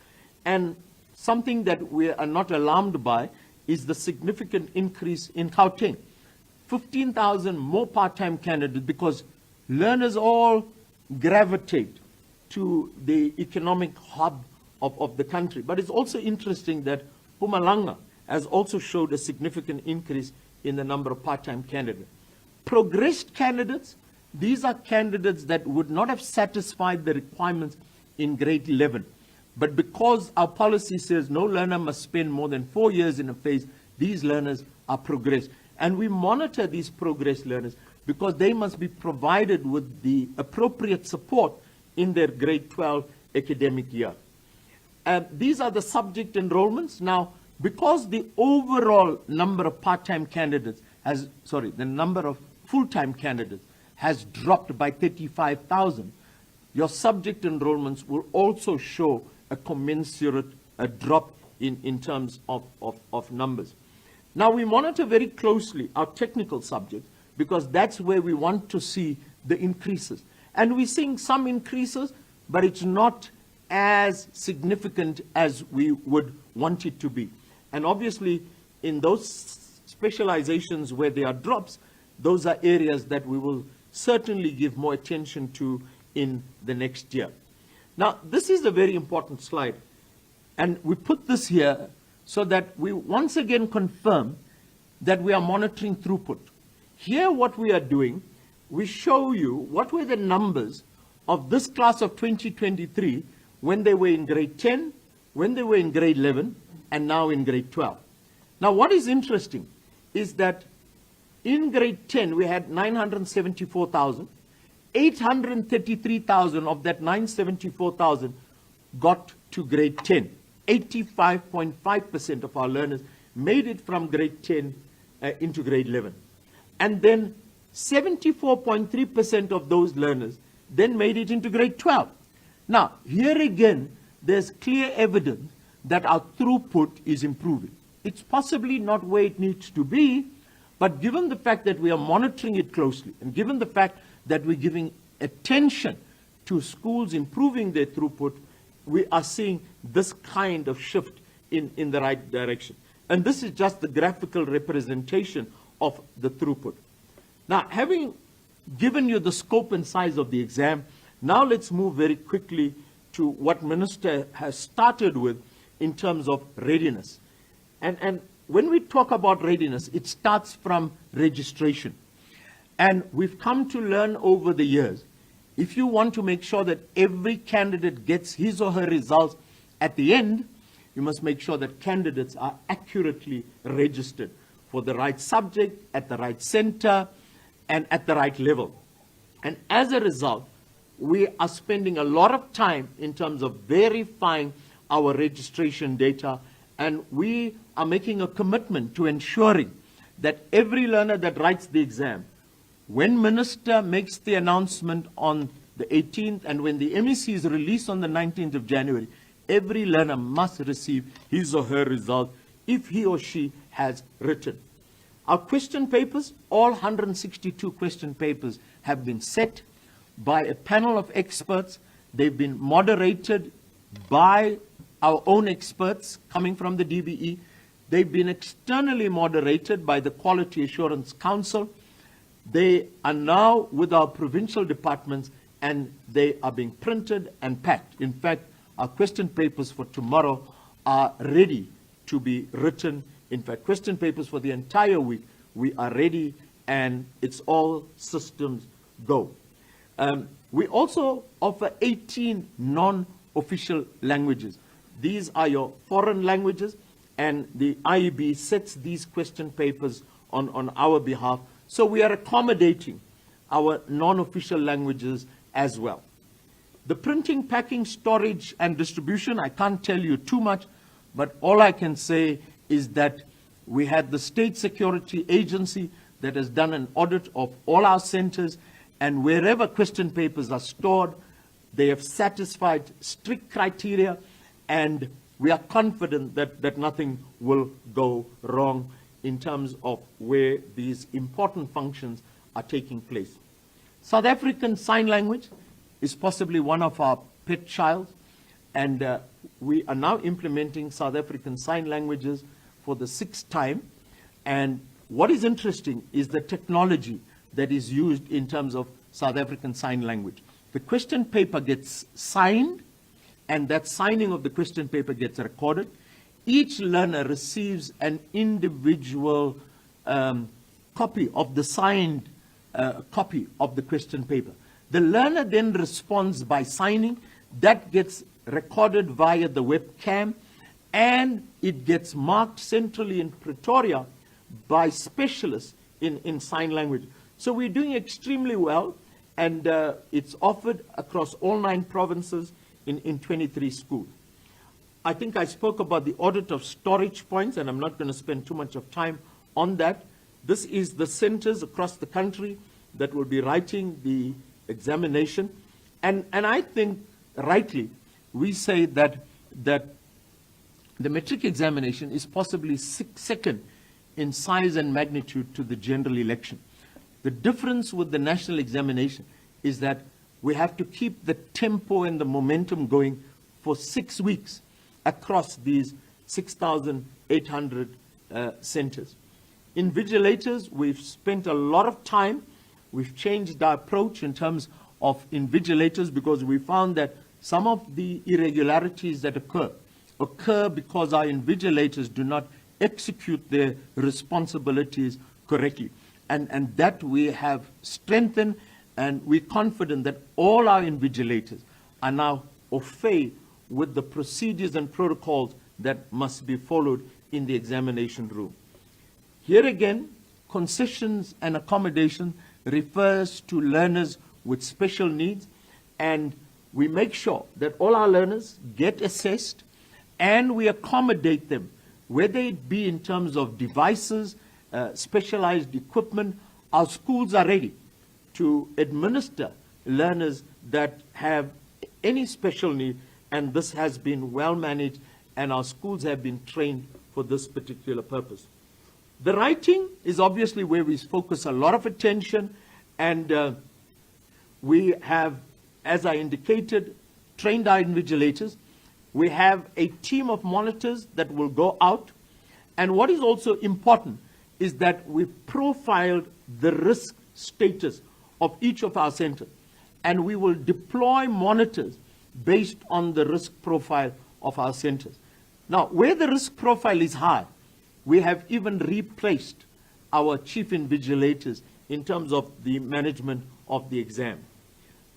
And something that we are not alarmed by is the significant increase in Gauteng. 15,000 more part-time candidates, because learners all gravitate to the economic hub of the country. But it's also interesting that Mpumalanga has also showed a significant increase in the number of part-time candidates. Progressed candidates, these are candidates that would not have satisfied the requirements in grade 11. But because our policy says no learner must spend more than 4 years in a phase, these learners are progressed. And we monitor these progressed learners because they must be provided with the appropriate support in their grade 12 academic year. These are the subject enrollments. Now, because the overall number of part-time candidates the number of full-time candidates has dropped by 35,000, your subject enrollments will also show a commensurate drop in terms of numbers. Now, we monitor very closely our technical subjects because that's where we want to see the increases. And we're seeing some increases, but it's not as significant as we would want it to be. And obviously, in those specializations where there are drops, those are areas that we will certainly give more attention to in the next year. Now, this is a very important slide, and we put this here so that we once again confirm that we are monitoring throughput. Here, what we are doing, we show you what were the numbers of this class of 2023 when they were in grade 10, when they were in grade 11, and now in grade 12. Now, what is interesting is that in grade 10, we had 974,000. 833,000 of that 974,000 got to grade 10. 85.5% of our learners made it from grade 10 into grade 11. And then 74.3% of those learners then made it into grade 12. Now, here again, there's clear evidence that our throughput is improving. It's possibly not where it needs to be, but given the fact that we are monitoring it closely, and given the fact that we're giving attention to schools improving their throughput, we are seeing this kind of shift in the right direction. And this is just the graphical representation of the throughput. Now, having given you the scope and size of the exam, now let's move very quickly to what Minister has started with in terms of readiness. And when we talk about readiness, it starts from registration. And we've come to learn over the years, if you want to make sure that every candidate gets his or her results at the end, you must make sure that candidates are accurately registered for the right subject, at the right center, and at the right level. And as a result, we are spending a lot of time in terms of verifying our registration data, and we are making a commitment to ensuring that every learner that writes the exam, when Minister makes the announcement on the 18th and when the MEC is released on the 19th of January, every learner must receive his or her result if he or she has written. Our question papers, all 162 question papers have been set by a panel of experts. They've been moderated by our own experts coming from the DBE. They've been externally moderated by the Quality Assurance Council. They are now with our provincial departments, and they are being printed and packed. In fact, our question papers for tomorrow are ready to be written In fact, question papers for the entire week, we are ready, and it's all systems go. We also offer 18 non-official languages. These are your foreign languages, and the IEB sets these question papers on our behalf. So we are accommodating our non-official languages as well. The printing, packing, storage, and distribution, I can't tell you too much, but all I can say is that we had the State Security Agency that has done an audit of all our centers, and wherever question papers are stored, they have satisfied strict criteria, and we are confident that nothing will go wrong in terms of where these important functions are taking place. South African Sign Language is possibly one of our pet child, and we are now implementing South African Sign Languages for the 6th time. And what is interesting is the technology that is used in terms of South African Sign Language. The question paper gets signed, and that signing of the question paper gets recorded. Each learner receives an individual copy of the signed copy of the question paper. The learner then responds by signing. That gets recorded via the webcam, and it gets marked centrally in Pretoria by specialists in sign language. So we're doing extremely well, and it's offered across all 9 provinces in 23 schools. I think I spoke about the audit of storage points, and I'm not going to spend too much of time on that. This is the centers across the country that will be writing the examination. And I think, rightly, we say that the Matric examination is possibly second in size and magnitude to the general election. The difference with the national examination is that we have to keep the tempo and the momentum going for 6 weeks across these 6,800 centers. Invigilators, we've spent a lot of time. We've changed our approach in terms of invigilators, because we found that some of the irregularities that occur because our invigilators do not execute their responsibilities correctly. And that we have strengthened, and we're confident that all our invigilators are now au fait with the procedures and protocols that must be followed in the examination room. Here again, concessions and accommodation refers to learners with special needs, and we make sure that all our learners get assessed, and we accommodate them, whether it be in terms of devices, specialized equipment. Our schools are ready to administer learners that have any special need, and this has been well managed, and our schools have been trained for this particular purpose. The writing is obviously where we focus a lot of attention, and we have, as I indicated, trained our invigilators. We have a team of monitors that will go out, and what is also important is that we profiled the risk status of each of our centers, and we will deploy monitors based on the risk profile of our centers. Now, where the risk profile is high, we have even replaced our chief invigilators in terms of the management of the exam.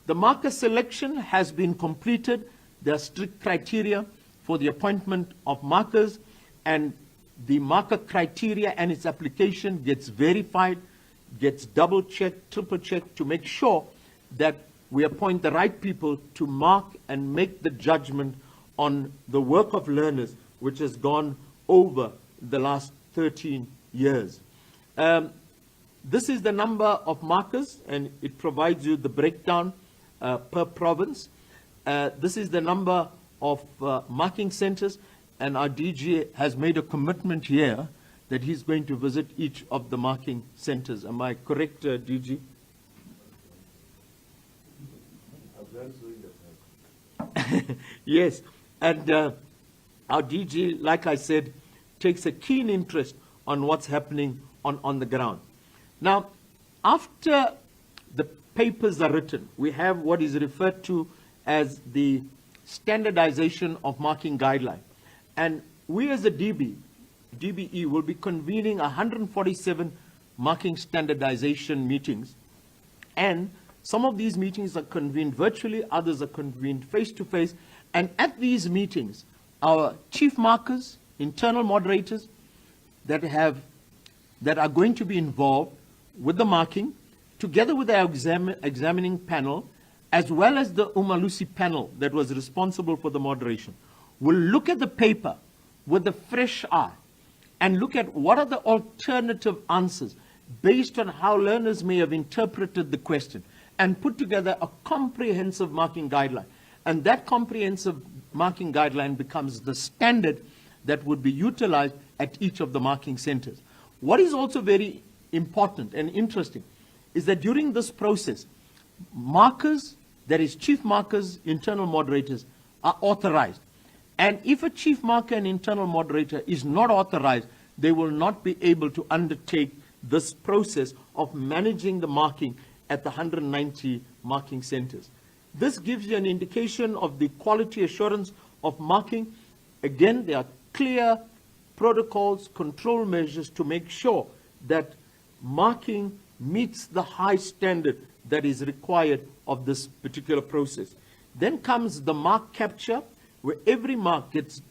The marker selection has been completed. There are strict criteria for the appointment of markers, and the marker criteria and its application gets verified, gets double-checked, triple-checked to make sure that we appoint the right people to mark and make the judgment on the work of learners, which has gone over the last 13 years. This is the number of markers, and it provides you the breakdown per province. This is the number of marking centers, and our DG has made a commitment here that he's going to visit each of the marking centers. Am I correct, DG? Yes, and our DG, like I said, takes a keen interest on what's happening on the ground. Now, after the papers are written, we have what is referred to as the standardization of marking guideline. And we as a DB DBE will be convening 147 marking standardization meetings, and some of these meetings are convened virtually, others are convened face-to-face, and at these meetings, our chief markers, internal moderators that are going to be involved with the marking, together with our examining panel, as well as the Umalusi panel that was responsible for the moderation, will look at the paper with a fresh eye and look at what are the alternative answers based on how learners may have interpreted the question, and put together a comprehensive marking guideline. And that comprehensive marking guideline becomes the standard that would be utilized at each of the marking centers. What is also very important and interesting is that during this process, markers, that is chief markers, internal moderators, are authorized. And if a chief marker and internal moderator is not authorized, they will not be able to undertake this process of managing the marking at the 190 marking centers. This gives you an indication of the quality assurance of marking. Again, there are clear protocols, control measures to make sure that marking meets the high standard that is required of this particular process. Then comes the mark capture, where every mark gets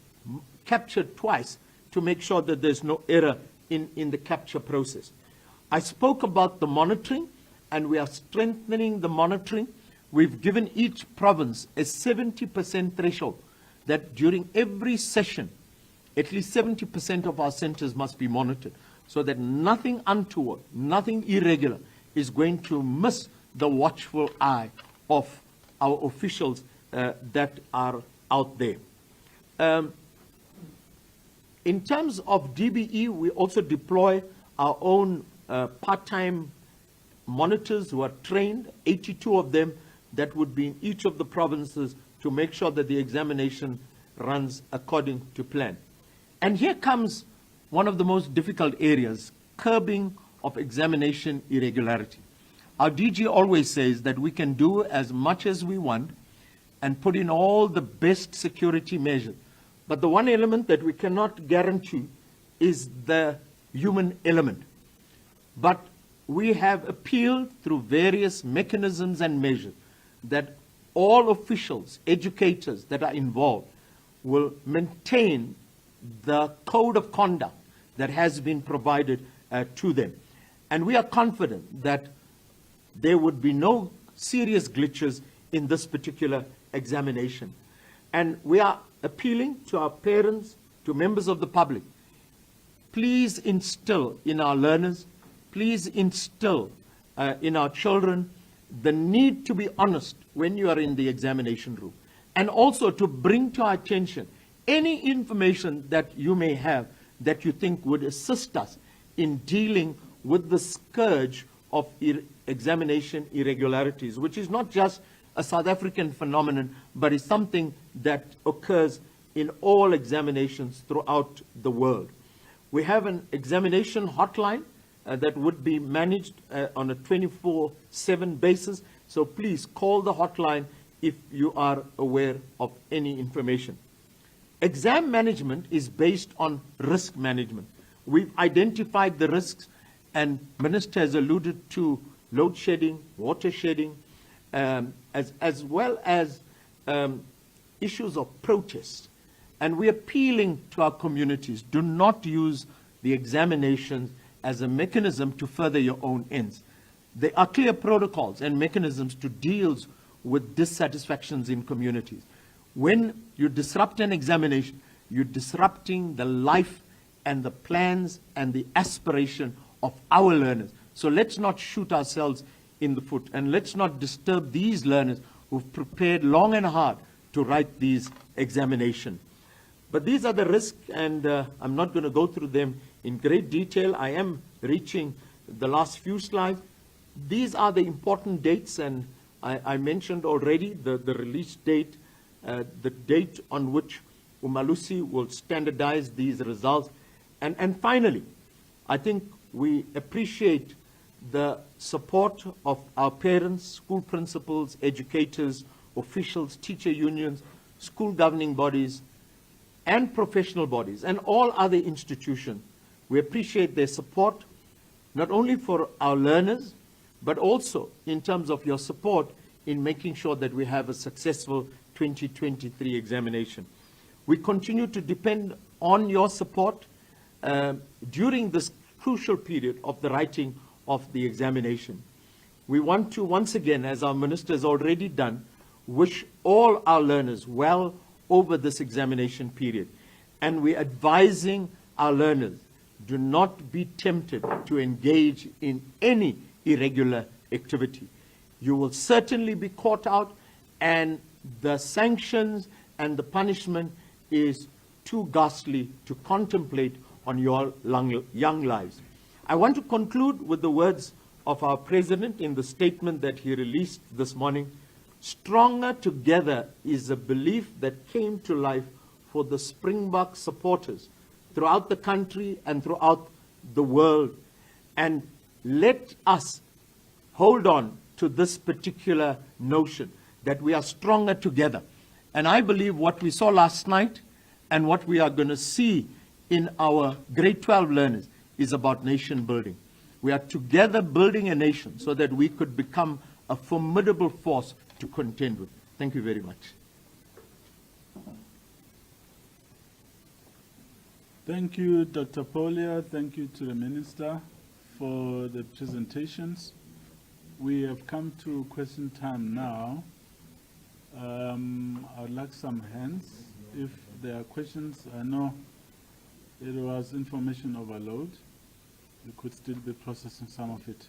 captured twice to make sure that there's no error in the capture process. I spoke about the monitoring, and we are strengthening the monitoring. We've given each province a 70% threshold that during every session, at least 70% of our centers must be monitored, so that nothing untoward, nothing irregular is going to miss the watchful eye of our officials that are out there. In terms of DBE, we also deploy our own part-time monitors who are trained, 82 of them, that would be in each of the provinces to make sure that the examination runs according to plan. And here comes one of the most difficult areas, curbing of examination irregularity. Our DG always says that we can do as much as we want and put in all the best security measures. But the one element that we cannot guarantee is the human element. But we have appealed through various mechanisms and measures that all officials, educators that are involved will maintain the code of conduct that has been provided to them. And we are confident that there would be no serious glitches in this particular examination. And we are appealing to our parents, to members of the public, please instill in our learners, please instill in our children the need to be honest when you are in the examination room, and also to bring to our attention any information that you may have that you think would assist us in dealing with the scourge of examination irregularities, which is not just a South African phenomenon, but is something that occurs in all examinations throughout the world. We have an examination hotline that would be managed on a 24/7 basis, so please call the hotline if you are aware of any information. Exam management is based on risk management. We've identified the risks, and Minister has alluded to load shedding, water shedding, as well as issues of protest. And we're appealing to our communities, do not use the examinations as a mechanism to further your own ends. There are clear protocols and mechanisms to deal with dissatisfactions in communities. When you disrupt an examination, you're disrupting the life and the plans and the aspiration of our learners. So let's not shoot ourselves in the foot, and let's not disturb these learners who've prepared long and hard to write these examinations. But these are the risks, and I'm not going to go through them in great detail. I am reaching the last few slides. These are the important dates, and I mentioned already the release date, the date on which Umalusi will standardize these results. And finally, I think we appreciate the support of our parents, school principals, educators, officials, teacher unions, school governing bodies, and professional bodies and all other institutions. We appreciate their support, not only for our learners, but also in terms of your support in making sure that we have a successful 2023 examination. We continue to depend on your support during this crucial period of the writing of the examination. We want to, once again, as our minister has already done, wish all our learners well over this examination period. And we're advising our learners, do not be tempted to engage in any irregular activity. You will certainly be caught out, and the sanctions and the punishment is too ghastly to contemplate on your young lives. I want to conclude with the words of our president in the statement that he released this morning. Stronger together is a belief that came to life for the Springbok supporters throughout the country and throughout the world. And let us hold on to this particular notion that we are stronger together. And I believe what we saw last night and what we are going to see in our grade 12 learners is about nation building. We are together building a nation so that we could become a formidable force to contend with. Thank you very much. Thank you, Dr. Paulia. Thank you to the Minister for the presentations. We have come to question time now. I would like some hands. If there are questions, I know it was information overload. You could still be processing some of it.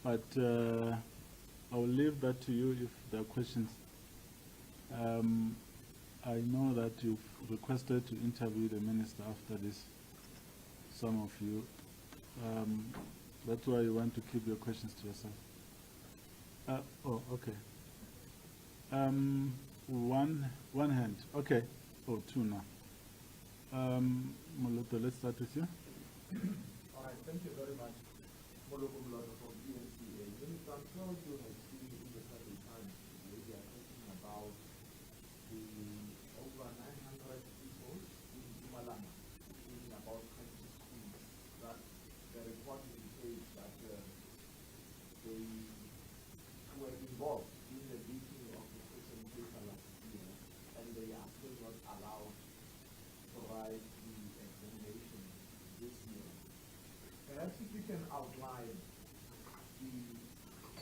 But I will leave that to you if there are questions. I know that you've requested to interview the Minister after this, some of you. That's why you want to keep your questions to yourself. Oh, okay. One hand. Okay. Oh, two now. Moloto, let's start with you. All right, thank you very much. Moloto Moloto from ENCA. Minister, I'm sure you have seen in the Sunday Times, we are talking about the over 900 people in Mpumalanga, speaking about 20 schools that the report indicates that they were involved in the beating of the Christian paper last year, and they are still not allowed to write the examination this year. Perhaps if you can outline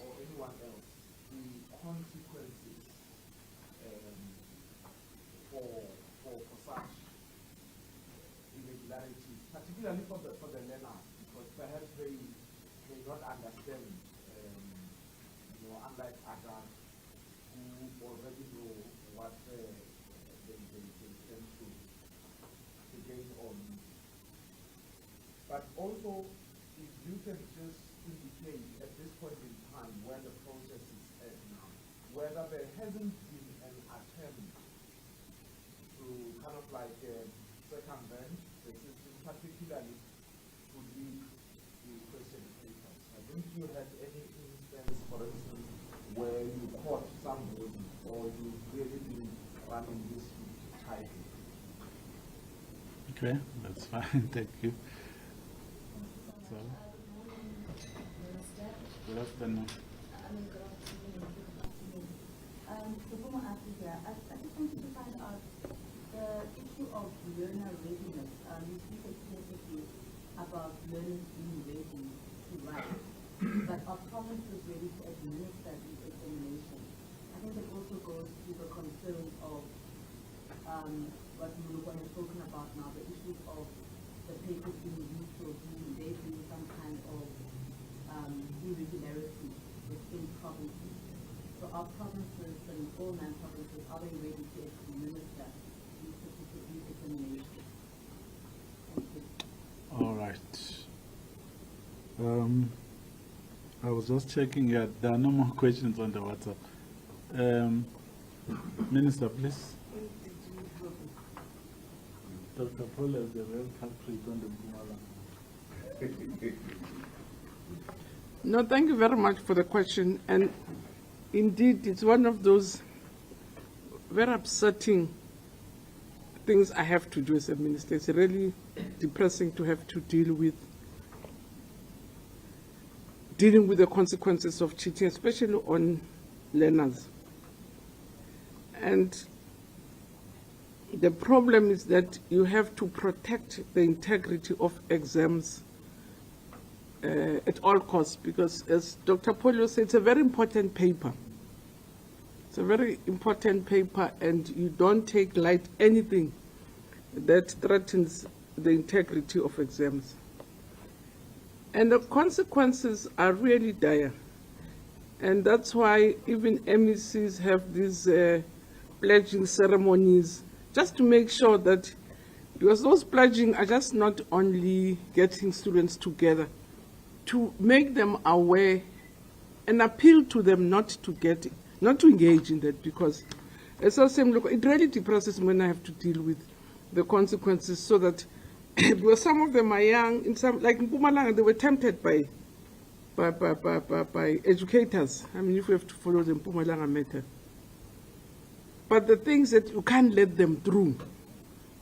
or anyone else, the consequences for such irregularities, particularly for the learners, because perhaps they may not understand, unlike others who already know what they tend to gain on. But also, if you can just indicate at this point in time where the process is at now, whether there hasn't been an attempt to kind of like circumvent the system, particularly to leak the question papers. Haven't you had any instance, for instance, where you caught somebody or you really been running this tightly? Okay, that's fine. Thank you. So, good afternoon. So former Africa, I just wanted to find out the issue of learner readiness. You speak explicitly about learners being ready to write, but are provinces ready to administer the examination? I think it also goes to the concern of what Muluka has spoken about now, the issues of the papers being used or there being some kind of irregularity within provinces. So our provinces and all 9 provinces, are they ready to administer these specific examinations? Thank you. All right. I was just checking. Yeah, there are no more questions on the WhatsApp. Minister, please. Dr. Paul is the real culprit on the Mpumalanga. No, thank you very much for the question. And indeed, it's one of those very upsetting things I have to do as a minister. It's really depressing to have to dealing with the consequences of cheating, especially on learners. And the problem is that you have to protect the integrity of exams at all costs, because as Dr. Polio said, it's a very important paper. It's a very important paper, and you don't take light anything that threatens the integrity of exams. And the consequences are really dire. And that's why even MECs have these pledging ceremonies, just to make sure that, because those pledging are just not only getting students together, to make them aware and appeal to them not to engage in that, because as I say, look, it really depresses me when I have to deal with the consequences, so that because some of them are young, in some, like in Mpumalanga, they were tempted by educators. I mean, if we have to follow the Mpumalanga matter. But the things that you can't let them through,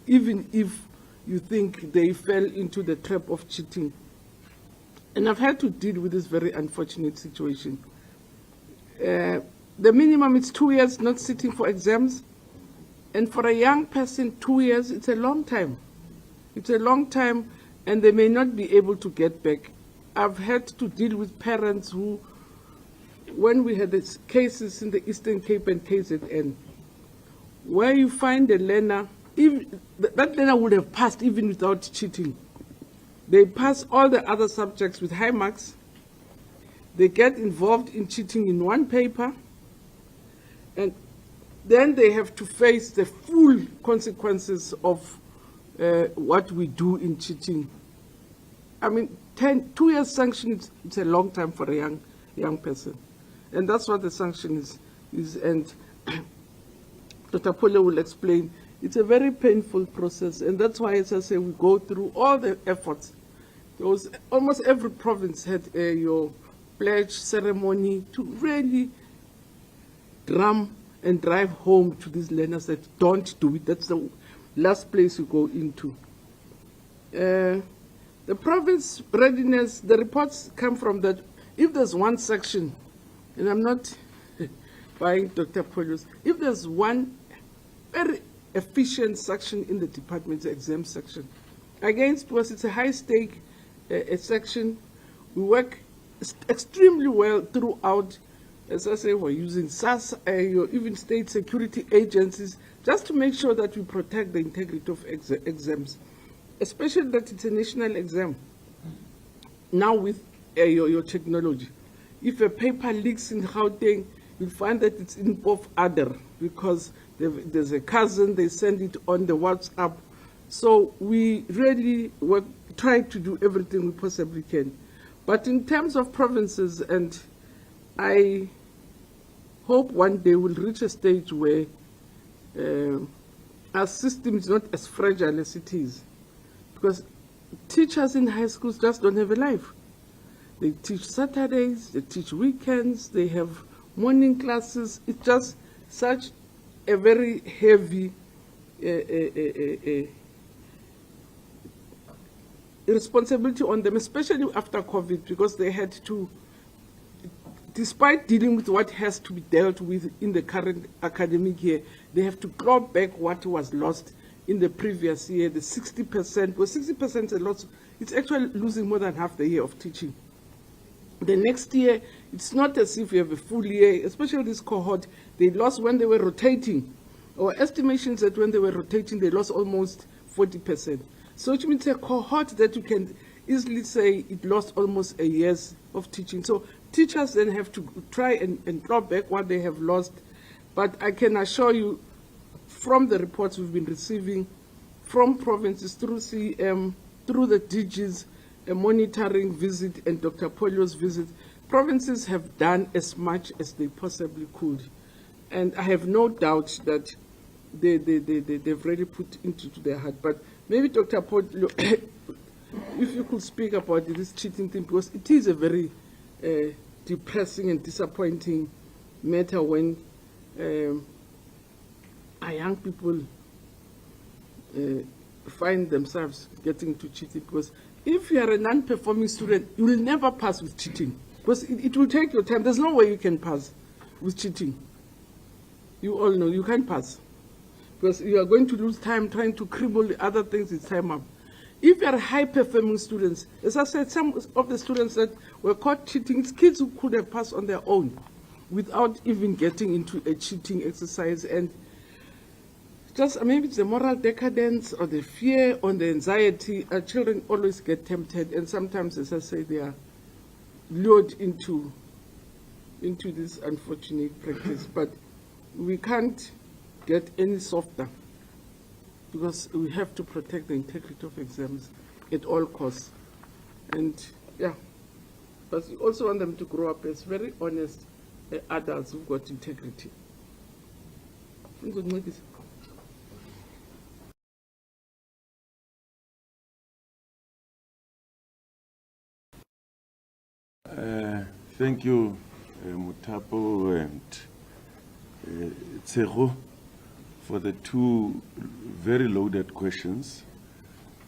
even if you think they fell into the trap of cheating. And I've had to deal with this very unfortunate situation. The minimum is 2 years not sitting for exams. And for a young person, 2 years, it's a long time. It's a long time, and they may not be able to get back. I've had to deal with parents who, when we had these cases in the Eastern Cape and KZN, where you find a learner, even, that learner would have passed even without cheating. They pass all the other subjects with high marks. They get involved in cheating in one paper, and then they have to face the full consequences of what we do in cheating. I mean, 2 years sanction, it's a long time for a young person. And that's what the sanction is. And Dr. Pole will explain, it's a very painful process. And that's why, as I say, we go through all the efforts. Almost every province had your pledge ceremony to really drum and drive home to these learners that don't do it. That's the last place you go into. The province readiness, the reports come from that. If there's one section, and I'm not buying Dr. Polio's, if there's one very efficient section in the department's exam section, against, because it's a high stake section, we work extremely well throughout. As I say, we're using SAS, even state security agencies, just to make sure that we protect the integrity of exams, especially that it's a national exam. Now with your technology, if a paper leaks in Gauteng, you'll find that it's in both other, because there's a cousin, they send it on the WhatsApp. So we really try to do everything we possibly can. But in terms of provinces, and I hope one day we'll reach a stage where our system is not as fragile as it is. Because teachers in high schools just don't have a life. They teach Saturdays, they teach weekends, they have morning classes. It's just such a very heavy responsibility on them, especially after COVID, because they had to, despite dealing with what has to be dealt with in the current academic year, they have to claw back what was lost in the previous year, the 60%. Well, 60% is a lot. It's actually losing more than half the year of teaching. The next year, it's not as if you have a full year, especially this cohort, they lost when they were rotating. Our estimations that when they were rotating, they lost almost 40%. So which means a cohort that you can easily say it lost almost a year's of teaching. So teachers then have to try and claw back what they have lost. But I can assure you, from the reports we've been receiving from provinces through CM, through the DG's monitoring visit and Dr. Polio's visit, provinces have done as much as they possibly could. And I have no doubt that they've really put into their heart. But maybe Dr. Polio, if you could speak about this cheating thing, because it is a very depressing and disappointing matter when our young people find themselves getting to cheating, because if you are a non-performing student, you will never pass with cheating, because it will take your time. There's no way you can pass with cheating. You all know you can't pass, because you are going to lose time trying to cribble the other things. It's time up. If you are high-performing students, as I said, some of the students that were caught cheating, it's kids who could have passed on their own without even getting into a cheating exercise. And just maybe it's the moral decadence or the fear or the anxiety. Children always get tempted, and sometimes, as I say, they are lured into this unfortunate practice. But we can't get any softer, because we have to protect the integrity of exams at all costs. And yeah, but we also want them to grow up as very honest adults who've got integrity. Thank you, Mutapo and Tsego, for the two very loaded questions.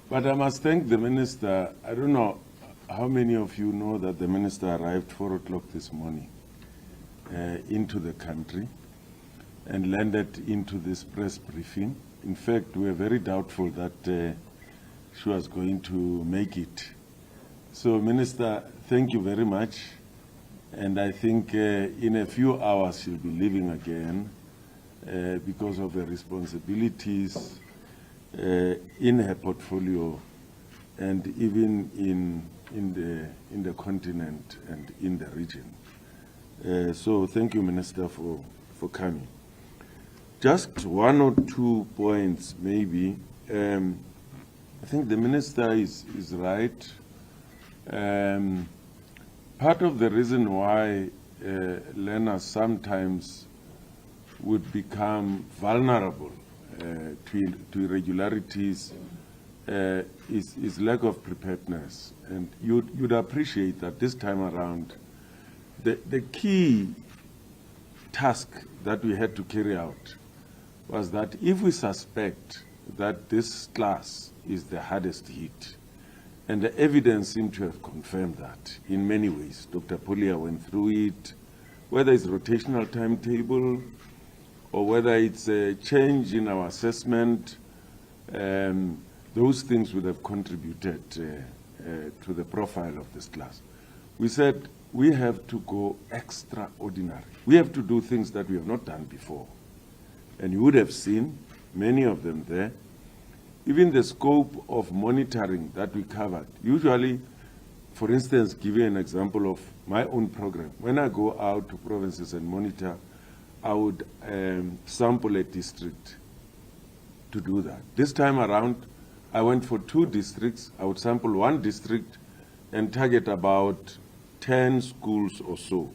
But I must thank the Minister. I don't know how many of you know that the Minister arrived 4 o'clock this morning into the country and landed into this press briefing. In fact, we were very doubtful that she was going to make it. So, Minister, thank you very much. And I think in a few hours she'll be leaving again because of the responsibilities in her portfolio and even in the continent and in the region. So thank you, Minister, for coming. Just 1 or 2 points, maybe. I think the Minister is right. Part of the reason why learners sometimes would become vulnerable to irregularities is lack of preparedness. And you'd appreciate that this time around, the key task that we had to carry out was that if we suspect that this class is the hardest hit, and the evidence seemed to have confirmed that in many ways. Dr. Polia went through it, whether it's rotational timetable or whether it's a change in our assessment, those things would have contributed to the profile of this class. We said we have to go extraordinary. We have to do things that we have not done before. And you would have seen many of them there. Even the scope of monitoring that we covered. Usually, for instance, give you an example of my own program. When I go out to provinces and monitor, I would sample a district to do that. This time around, I went for 2 districts. I would sample 1 district and target about 10 schools or so.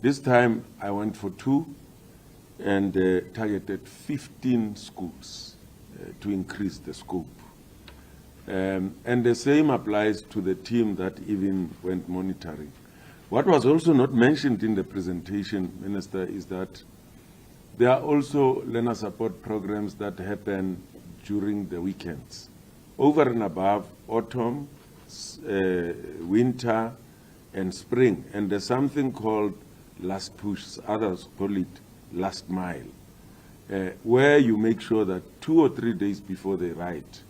This time, I went for 2 and targeted 15 schools. To increase the scope. And the same applies to the team that even went monitoring. What was also not mentioned in the presentation, Minister, is that there are also learner support programs that happen during the weekends. Over and above autumn, winter, and spring. And there's something called last push, others call it last mile. Where you make sure that 2 or 3 days before they write,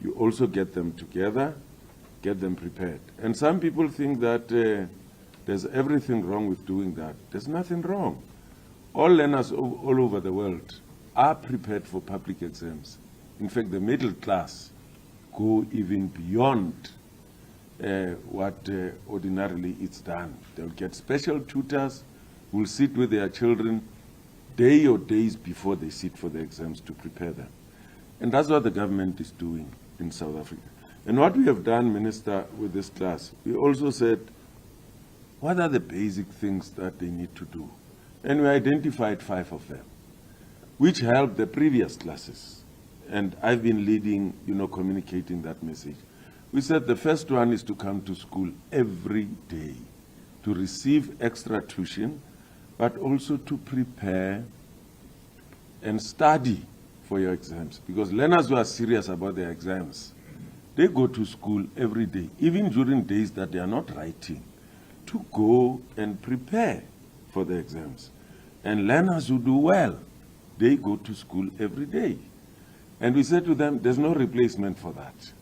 you also get them together, get them prepared. And some people think that there's everything wrong with doing that. There's nothing wrong. All learners all over the world are prepared for public exams. In fact, the middle class go even beyond what ordinarily it's done. They'll get special tutors who will sit with their children day or days before they sit for the exams to prepare them. And that's what the government is doing in South Africa. And what we have done, Minister, with this class, we also said, what are the basic things that they need to do? And we identified 5 of them, which helped the previous classes. And I've been leading, communicating that message. We said the first one is to come to school every day, to receive extra tuition, but also to prepare and study for your exams. Because learners who are serious about their exams, they go to school every day, even during days that they are not writing, to go and prepare for the exams. And learners who do well, they go to school every day. And we said to them, there's no replacement for that.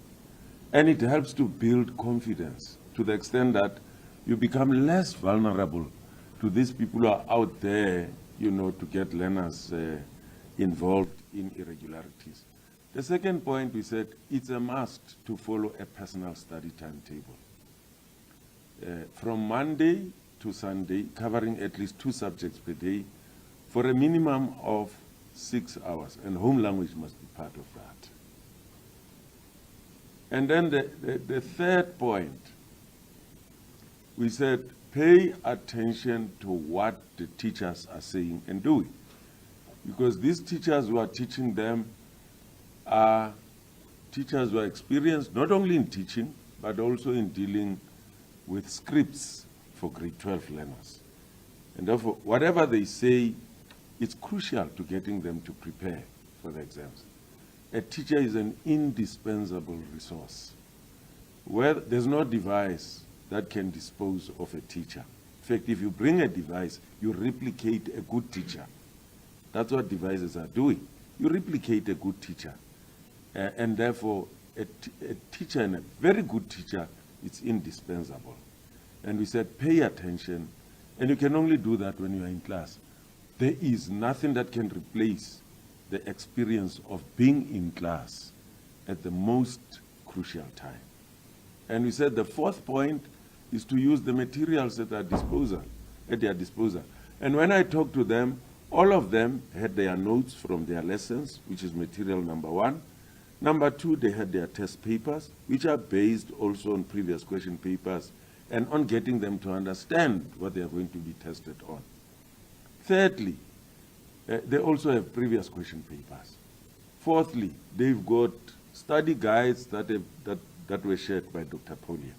And it helps to build confidence to the extent that you become less vulnerable to these people who are out there, you know, to get learners involved in irregularities. The second point, we said, it's a must to follow a personal study timetable. From Monday to Sunday, covering at least 2 subjects per day for a minimum of 6 hours, and home language must be part of that. And then the third point, we said, pay attention to what the teachers are saying and doing. Because these teachers who are teaching them are teachers who are experienced not only in teaching, but also in dealing with scripts for grade 12 learners. And therefore, whatever they say, it's crucial to getting them to prepare for the exams. A teacher is an indispensable resource. Where there's no device that can dispose of a teacher. In fact, if you bring a device, you replicate a good teacher. That's what devices are doing. You replicate a good teacher. And therefore, a teacher and a very good teacher, it's indispensable. And we said, pay attention. And you can only do that when you are in class. There is nothing that can replace the experience of being in class at the most crucial time. And we said the fourth point is to use the materials at their disposal. And when I talked to them, all of them had their notes from their lessons, which is material number 1. Number 2, they had their test papers, which are based also on previous question papers and on getting them to understand what they are going to be tested on. Thirdly, they also have previous question papers. Fourthly, they've got study guides that were shared by Dr. Polia.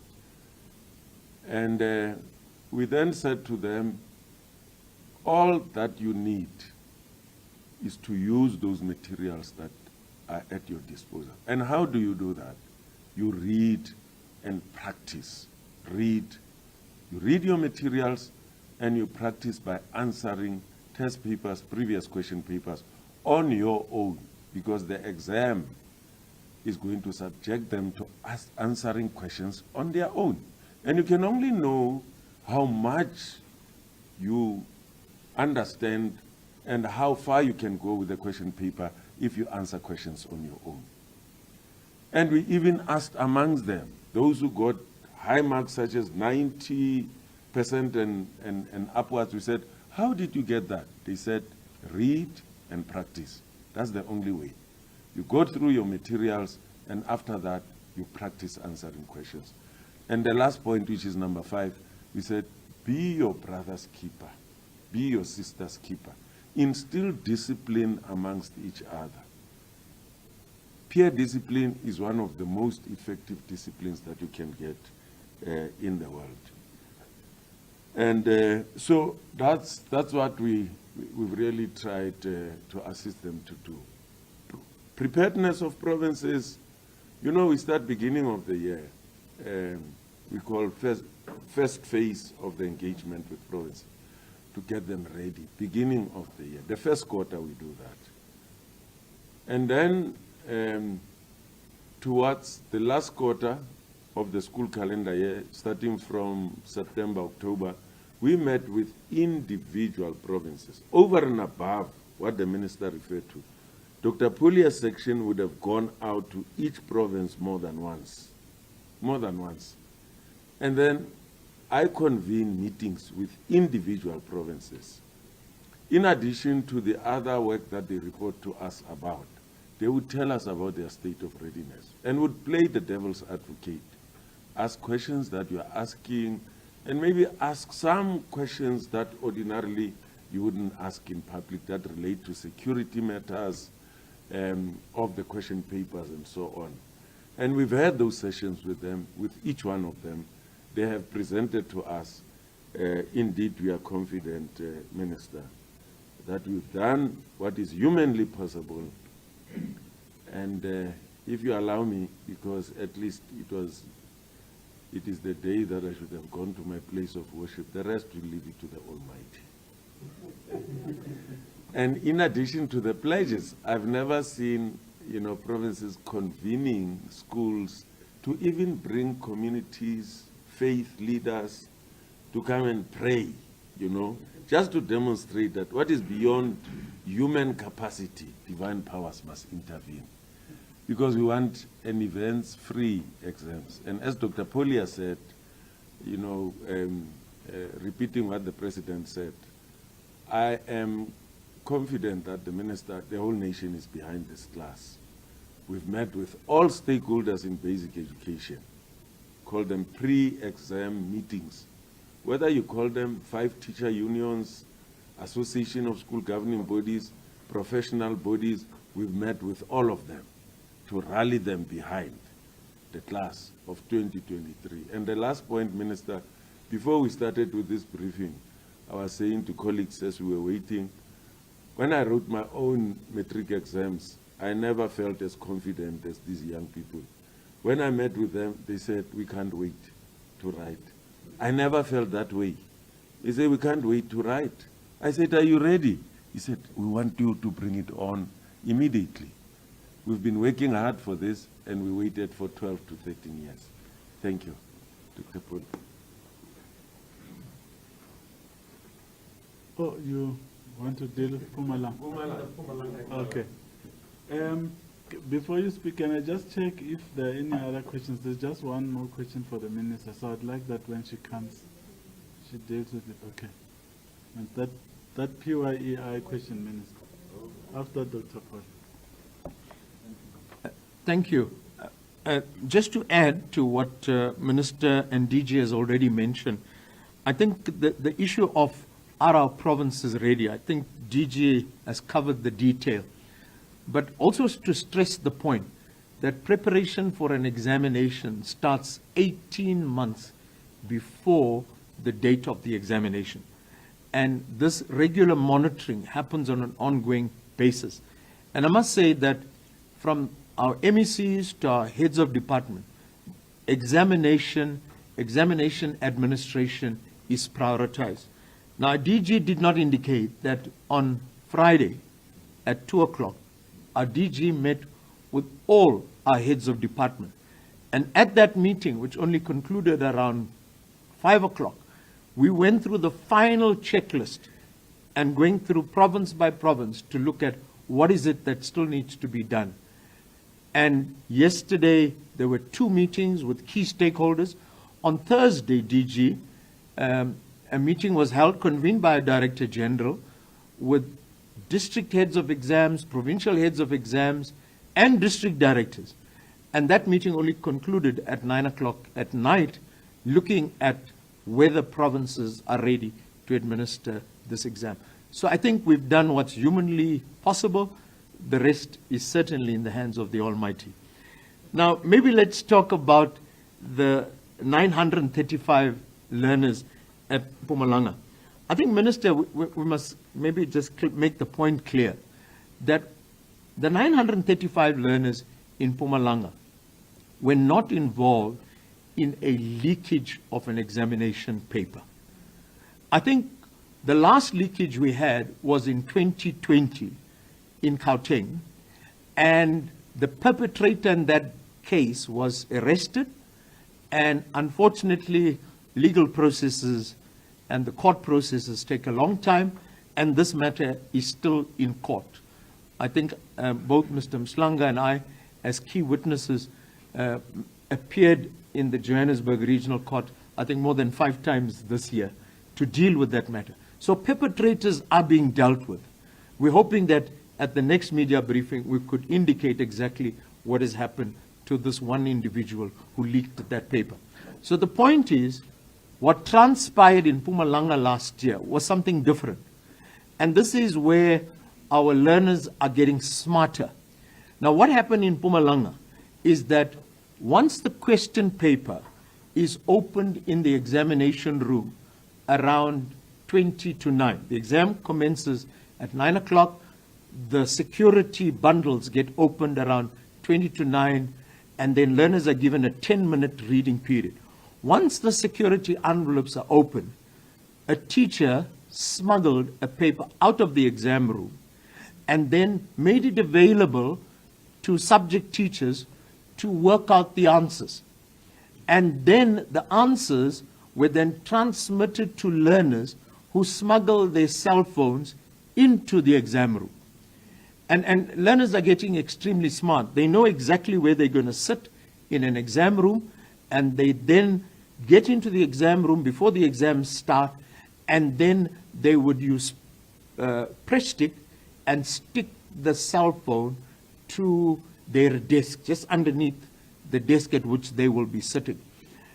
And we then said to them, all that you need is to use those materials that are at your disposal. And how do you do that? You read and practice. You read your materials and you practice by answering test papers, previous question papers on your own, because the exam is going to subject them to answering questions on their own. And you can only know how much you understand and how far you can go with the question paper if you answer questions on your own. And we even asked amongst them, those who got high marks such as 90% and upwards, we said, how did you get that? They said, read and practice. That's the only way. You go through your materials, and after that, you practice answering questions. And the last point, which is number 5, we said, be your brother's keeper. Be your sister's keeper. Instill discipline amongst each other. Peer discipline is one of the most effective disciplines that you can get in the world. And so that's what we've really tried to assist them to do. Preparedness of provinces, you know, we start beginning of the year. We call first phase of the engagement with provinces to get them ready, beginning of the year. The first quarter we do that. And then towards the last quarter of the school calendar year, starting from September, October, we met with individual provinces, over and above what the minister referred to. Dr. Polia's section would have gone out to each province more than once. And then I convene meetings with individual provinces. In addition to the other work that they report to us about, they would tell us about their state of readiness and would play the devil's advocate, ask questions that you are asking, and maybe ask some questions that ordinarily you wouldn't ask in public that relate to security matters of the question papers and so on. And we've had those sessions with them, with each one of them. They have presented to us, indeed we are confident, Minister, that we've done what is humanly possible And if you allow me, because at least it is the day that I should have gone to my place of worship, the rest will leave it to the Almighty. And in addition to the pledges, I've never seen, provinces convening schools to even bring communities, faith leaders, to come and pray, just to demonstrate that what is beyond human capacity, divine powers must intervene. Because we want an events-free exams. And as Dr. Polia said, repeating what the President said, I am confident that the Minister, the whole nation is behind this class. We've met with all stakeholders in basic education, call them pre-exam meetings. Whether you call them 5 teacher unions, Association of School Governing Bodies, professional bodies, we've met with all of them to rally them behind the class of 2023. And the last point, Minister, before we started with this briefing, I was saying to colleagues as we were waiting, when I wrote my own Matric exams, I never felt as confident as these young people. When I met with them, they said, we can't wait to write. I never felt that way. They said, we can't wait to write. I said, are you ready? He said, we want you to bring it on immediately. We've been working hard for this, and we waited for 12 to 13 years. Thank you, Dr. Paul. Oh, you want to deal with Mpumalanga? Okay. Before you speak, can I just check if there are any other questions? There's just one more question for the Minister, so I'd like that when she comes, she deals with it. Okay. And that PYEI question, Minister, after Dr. Paul. Thank you. Just to add to what Minister and DG has already mentioned, I think the issue of are our provinces ready? I think DG has covered the detail. But also to stress the point that preparation for an examination starts 18 months before the date of the examination. And this regular monitoring happens on an ongoing basis. And I must say that from our MECs to our heads of department, examination administration is prioritized. Now, DG did not indicate that on Friday at 2 o'clock, our DG met with all our heads of department. And at that meeting, which only concluded around 5 o'clock, we went through the final checklist and going through province by province to look at what is it that still needs to be done. And yesterday, there were 2 meetings with key stakeholders. On Thursday, DG, a meeting was held, convened by a Director General, with district heads of exams, provincial heads of exams, and district directors. And that meeting only concluded at 9 o'clock at night, looking at whether provinces are ready to administer this exam. So I think we've done what's humanly possible. The rest is certainly in the hands of the Almighty. Now, maybe let's talk about the 935 learners at Mpumalanga. I think, Minister, we must maybe just make the point clear that the 935 learners in Mpumalanga were not involved in a leakage of an examination paper. I think the last leakage we had was in 2020 in Gauteng, and the perpetrator in that case was arrested, and unfortunately, legal processes and the court processes take a long time, and this matter is still in court. I think both Mr. Mslanga and I, as key witnesses, appeared in the Johannesburg Regional Court, I think more than 5 times this year, to deal with that matter. So perpetrators are being dealt with. We're hoping that at the next media briefing, we could indicate exactly what has happened to this one individual who leaked that paper. So the point is, what transpired in Mpumalanga last year was something different. And this is where our learners are getting smarter. Now, what happened in Mpumalanga is that once the question paper is opened in the examination room around 20 to 9, the exam commences at 9 o'clock, the security bundles get opened around 20 to 9, and then learners are given a 10-minute reading period. Once the security envelopes are open, a teacher smuggled a paper out of the exam room and then made it available to subject teachers to work out the answers. And then the answers were then transmitted to learners who smuggled their cell phones into the exam room. And learners are getting extremely smart. They know exactly where they're going to sit in an exam room, and they then get into the exam room before the exams start, and then they would use press stick and stick the cell phone to their desk, just underneath the desk at which they will be sitting.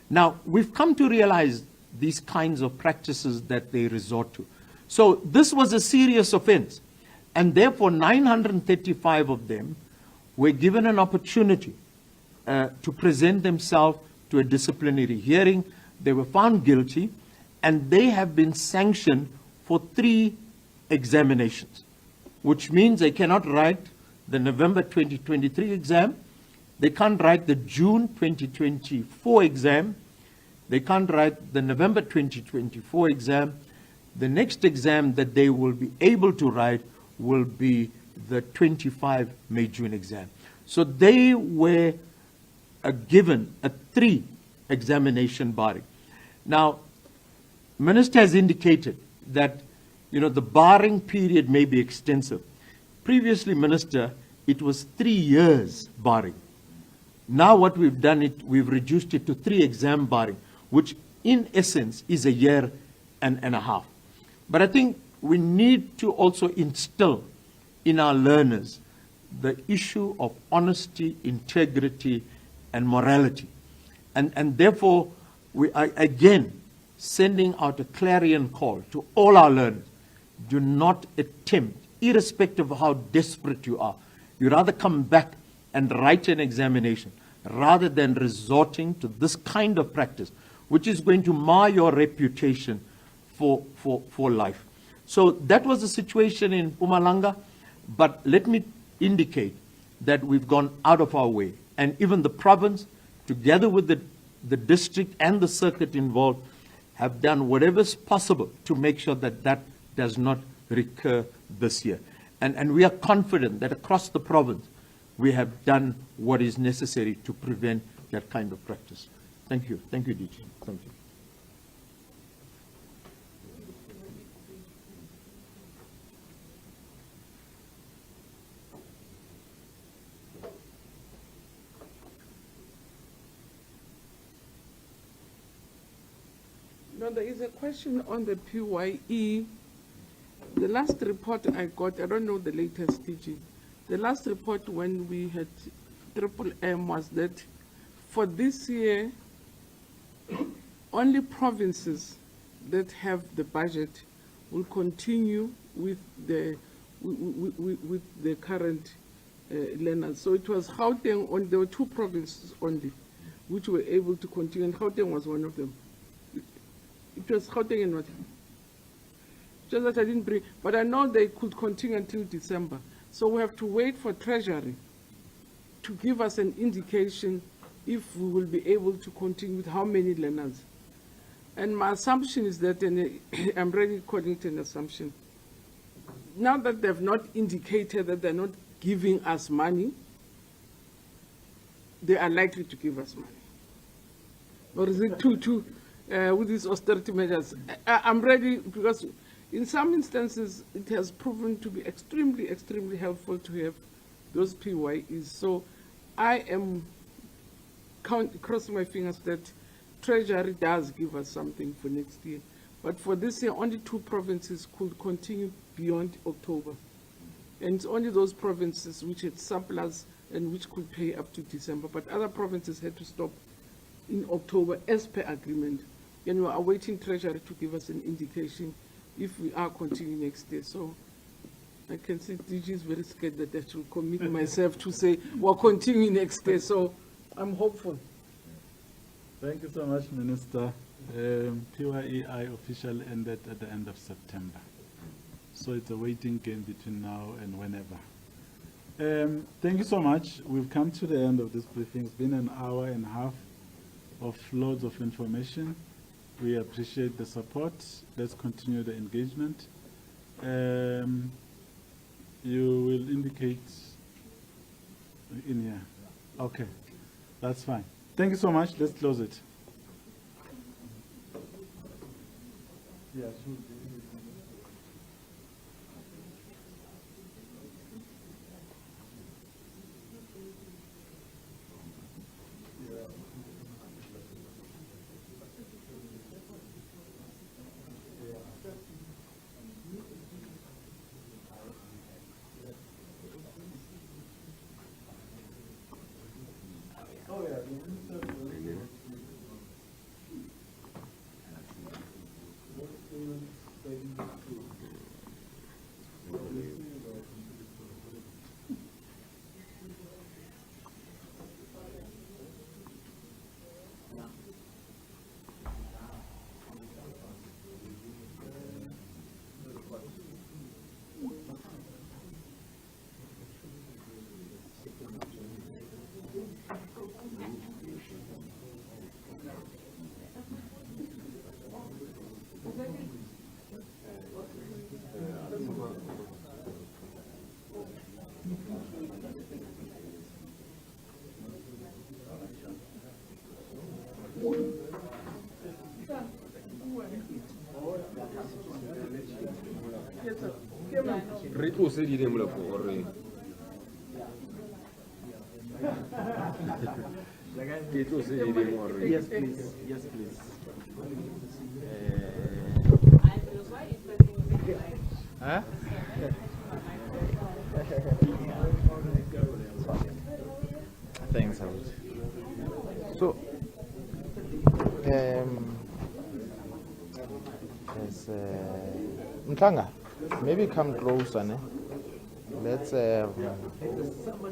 Now, we've come to realize these kinds of practices that they resort to. So this was a serious offense, and therefore 935 of them were given an opportunity to present themselves to a disciplinary hearing. They were found guilty, and they have been sanctioned for 3 examinations, which means they cannot write the November 2023 exam, they can't write the June 2024 exam, they can't write the November 2024 exam. The next exam that they will be able to write will be the 25 May-June exam. So they were given a 3 examination barring. Now, Minister has indicated that, the barring period may be extensive. Previously, Minister, it was 3 years barring. Now what we've done, we've reduced it to 3 exam barring, which in essence is a year and a half. But I think we need to also instill in our learners the issue of honesty, integrity, and morality. And therefore, we are again sending out a clarion call to all our learners. Do not attempt, irrespective of how desperate you are, you rather come back and write an examination rather than resorting to this kind of practice, which is going to mar your reputation for life. So that was the situation in Mpumalanga, but let me indicate that we've gone out of our way, and even the province, together with the district and the circuit involved, have done whatever's possible to make sure that that does not recur this year. And we are confident that across the province, we have done what is necessary to prevent that kind of practice. Thank you. Thank you, DG. Thank you. No, there is a question on the PYE. The last report I got, I don't know the latest, DG. The last report when we had Triple M was that for this year, only provinces that have the budget will continue with the current learners. So it was Gauteng, there were 2 provinces only which were able to continue, and Gauteng was one of them. It was Gauteng and what? Just that I didn't bring, but I know they could continue until December. So we have to wait for Treasury to give us an indication if we will be able to continue with how many learners. And my assumption is that, and I'm really calling it an assumption, now that they've not indicated that they're not giving us money, they are likely to give us money. Or is it with these austerity measures? I'm ready, because in some instances, it has proven to be extremely, extremely helpful to have those PYEs. So I am crossing my fingers that Treasury does give us something for next year. But for this year, only 2 provinces could continue beyond October. And it's only those provinces which had surplus and which could pay up to December. But other provinces had to stop in October as per agreement. And we are awaiting Treasury to give us an indication if we are continuing next year. So I can see DG is very scared that I should commit myself to say we're continuing next year. So I'm hopeful. Thank you so much, Minister. PYEI officially ended at the end of September. So it's a waiting game between now and whenever. Thank you so much. We've come to the end of this briefing. It's been an hour and a half of loads of information. We appreciate the support. Let's continue the engagement. You will indicate in here. Okay, that's fine. Thank you so much. Let's close it. Yeah, sure. Re tlose di le molafo gore ke tlose di le gore Yes, please. Yes, please. Huh? Thanks, Howard. So, yes, Mtlanga, maybe come closer, ne? Let's,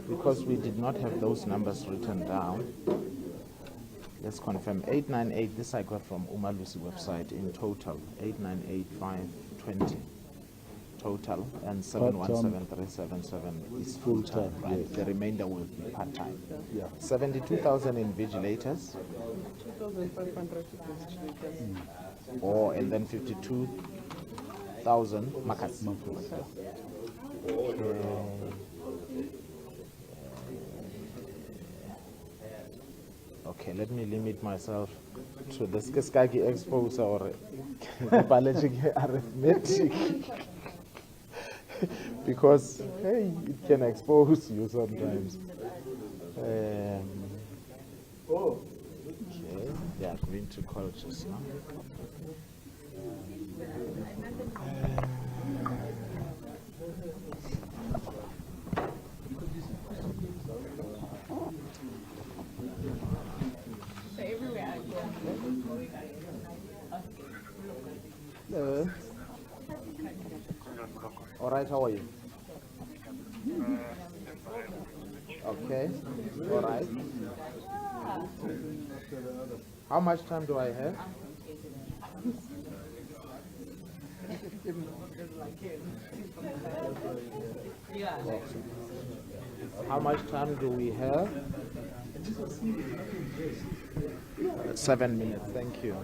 because we did not have those numbers written down, let's confirm 898, this I got from Umalusi website in total, 898,520 total, and 717,377 is full-time, right? yes. The remainder will be part-time. Yeah. 72,000 invigilators, 2,500 and then 52,000 markers. Okay, let me limit myself to the Skagi expose or the biological arithmetic because hey, it can expose you sometimes. Okay, they are going to call just now. Hello. All right, how are you? Okay, all right. How much time do I have? How much time do we have? 7 minutes, thank you.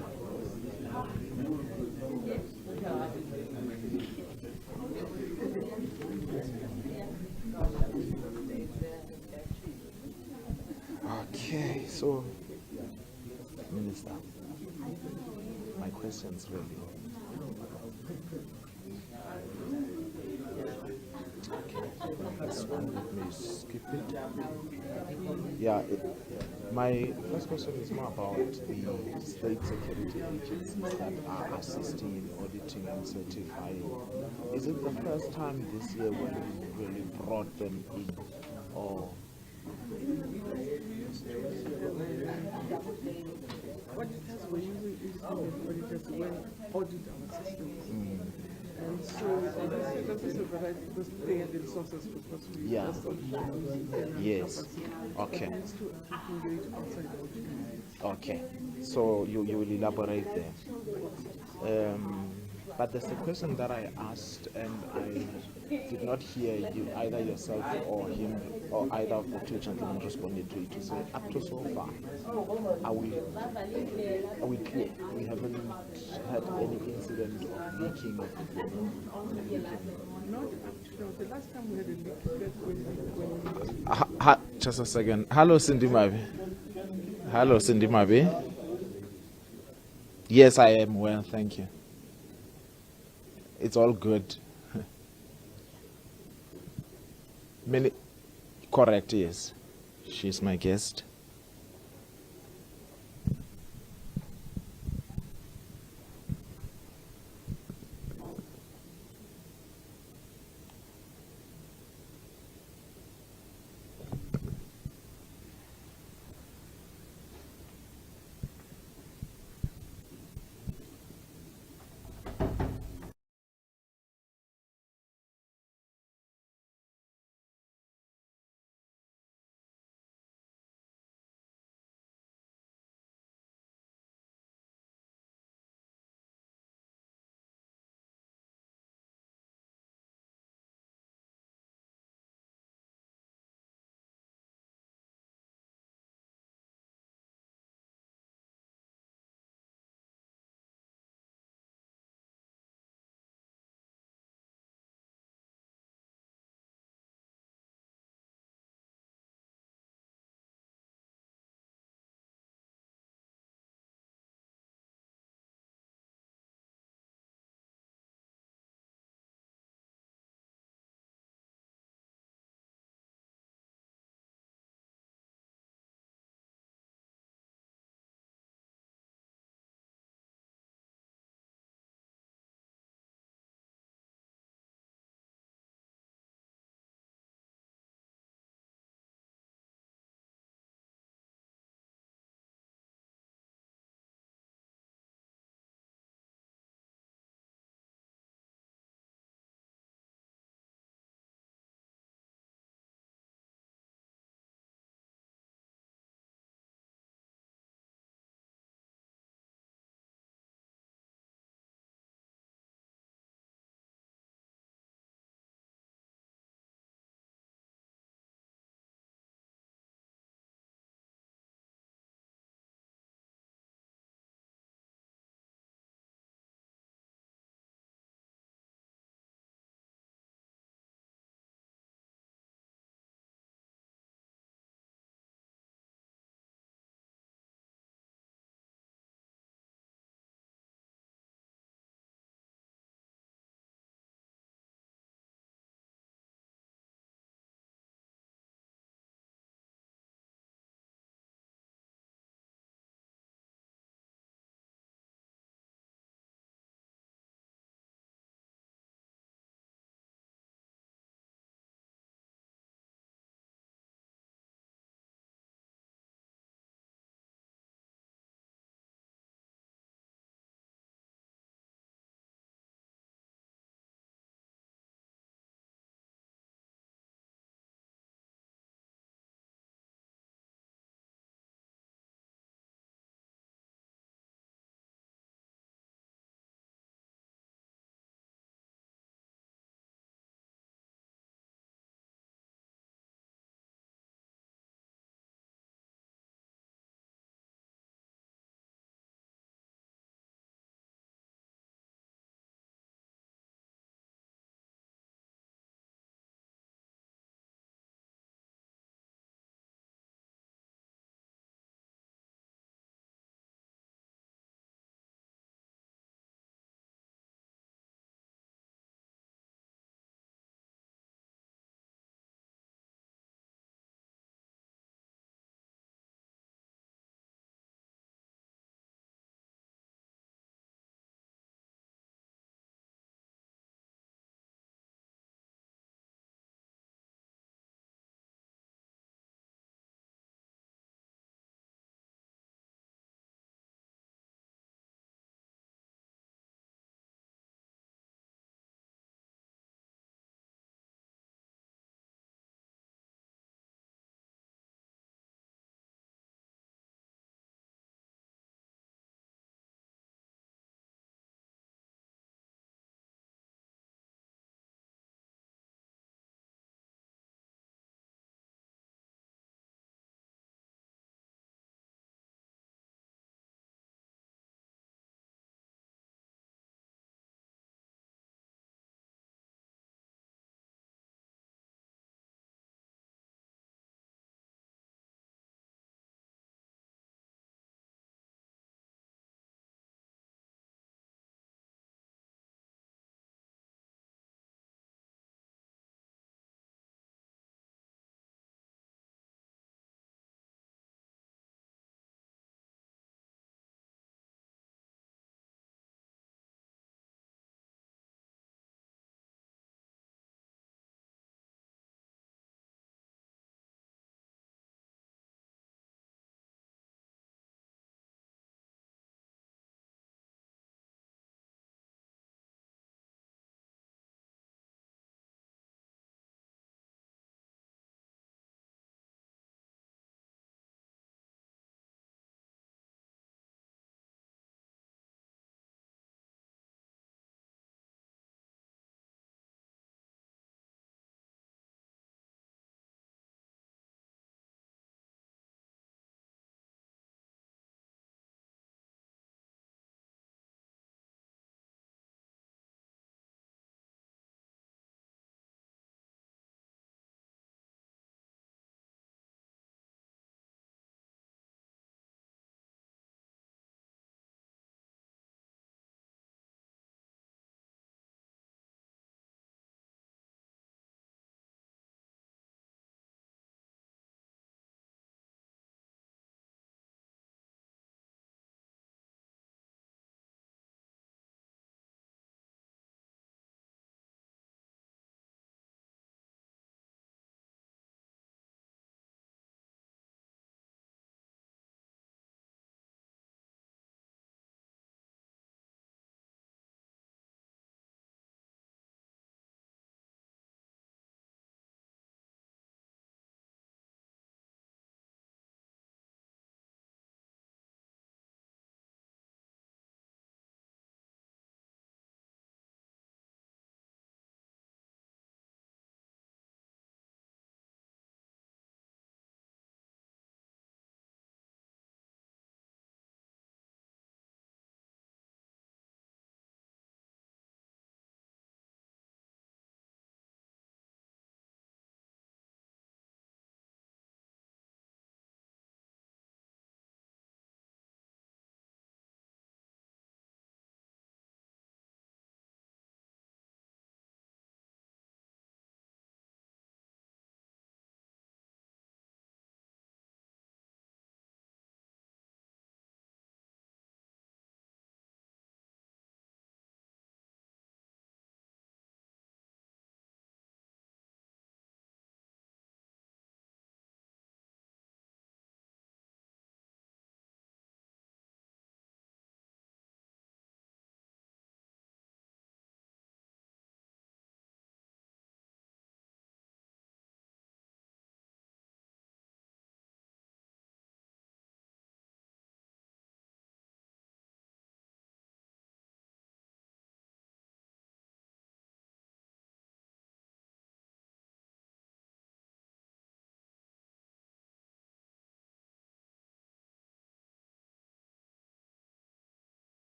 Okay, so, Minister, my question's really. Okay, this one, let me skip it. Yeah, my first question is more about the state security agencies that are assisting in auditing and certifying. Is it the first time this year when we really brought them in, or? Auditors were using auditors when audit our systems. And so this is a variety because they have the resources because we Yeah. just internal Yes. capacity. Okay. But needs to engage outside audit. Okay, so you will elaborate there. But there's a question that I asked, and I did not hear you, either yourself or him, or either of the two gentlemen responded to it, to say, up to so far, are we clear? We haven't had any incident of leaking of Not up to now. The last time we had a leak was when just a second. Hello, Cindy Mabe. Hello, Cindy Mabe. Yes, I am well, thank you. It's all good. Correct, yes. She's my guest.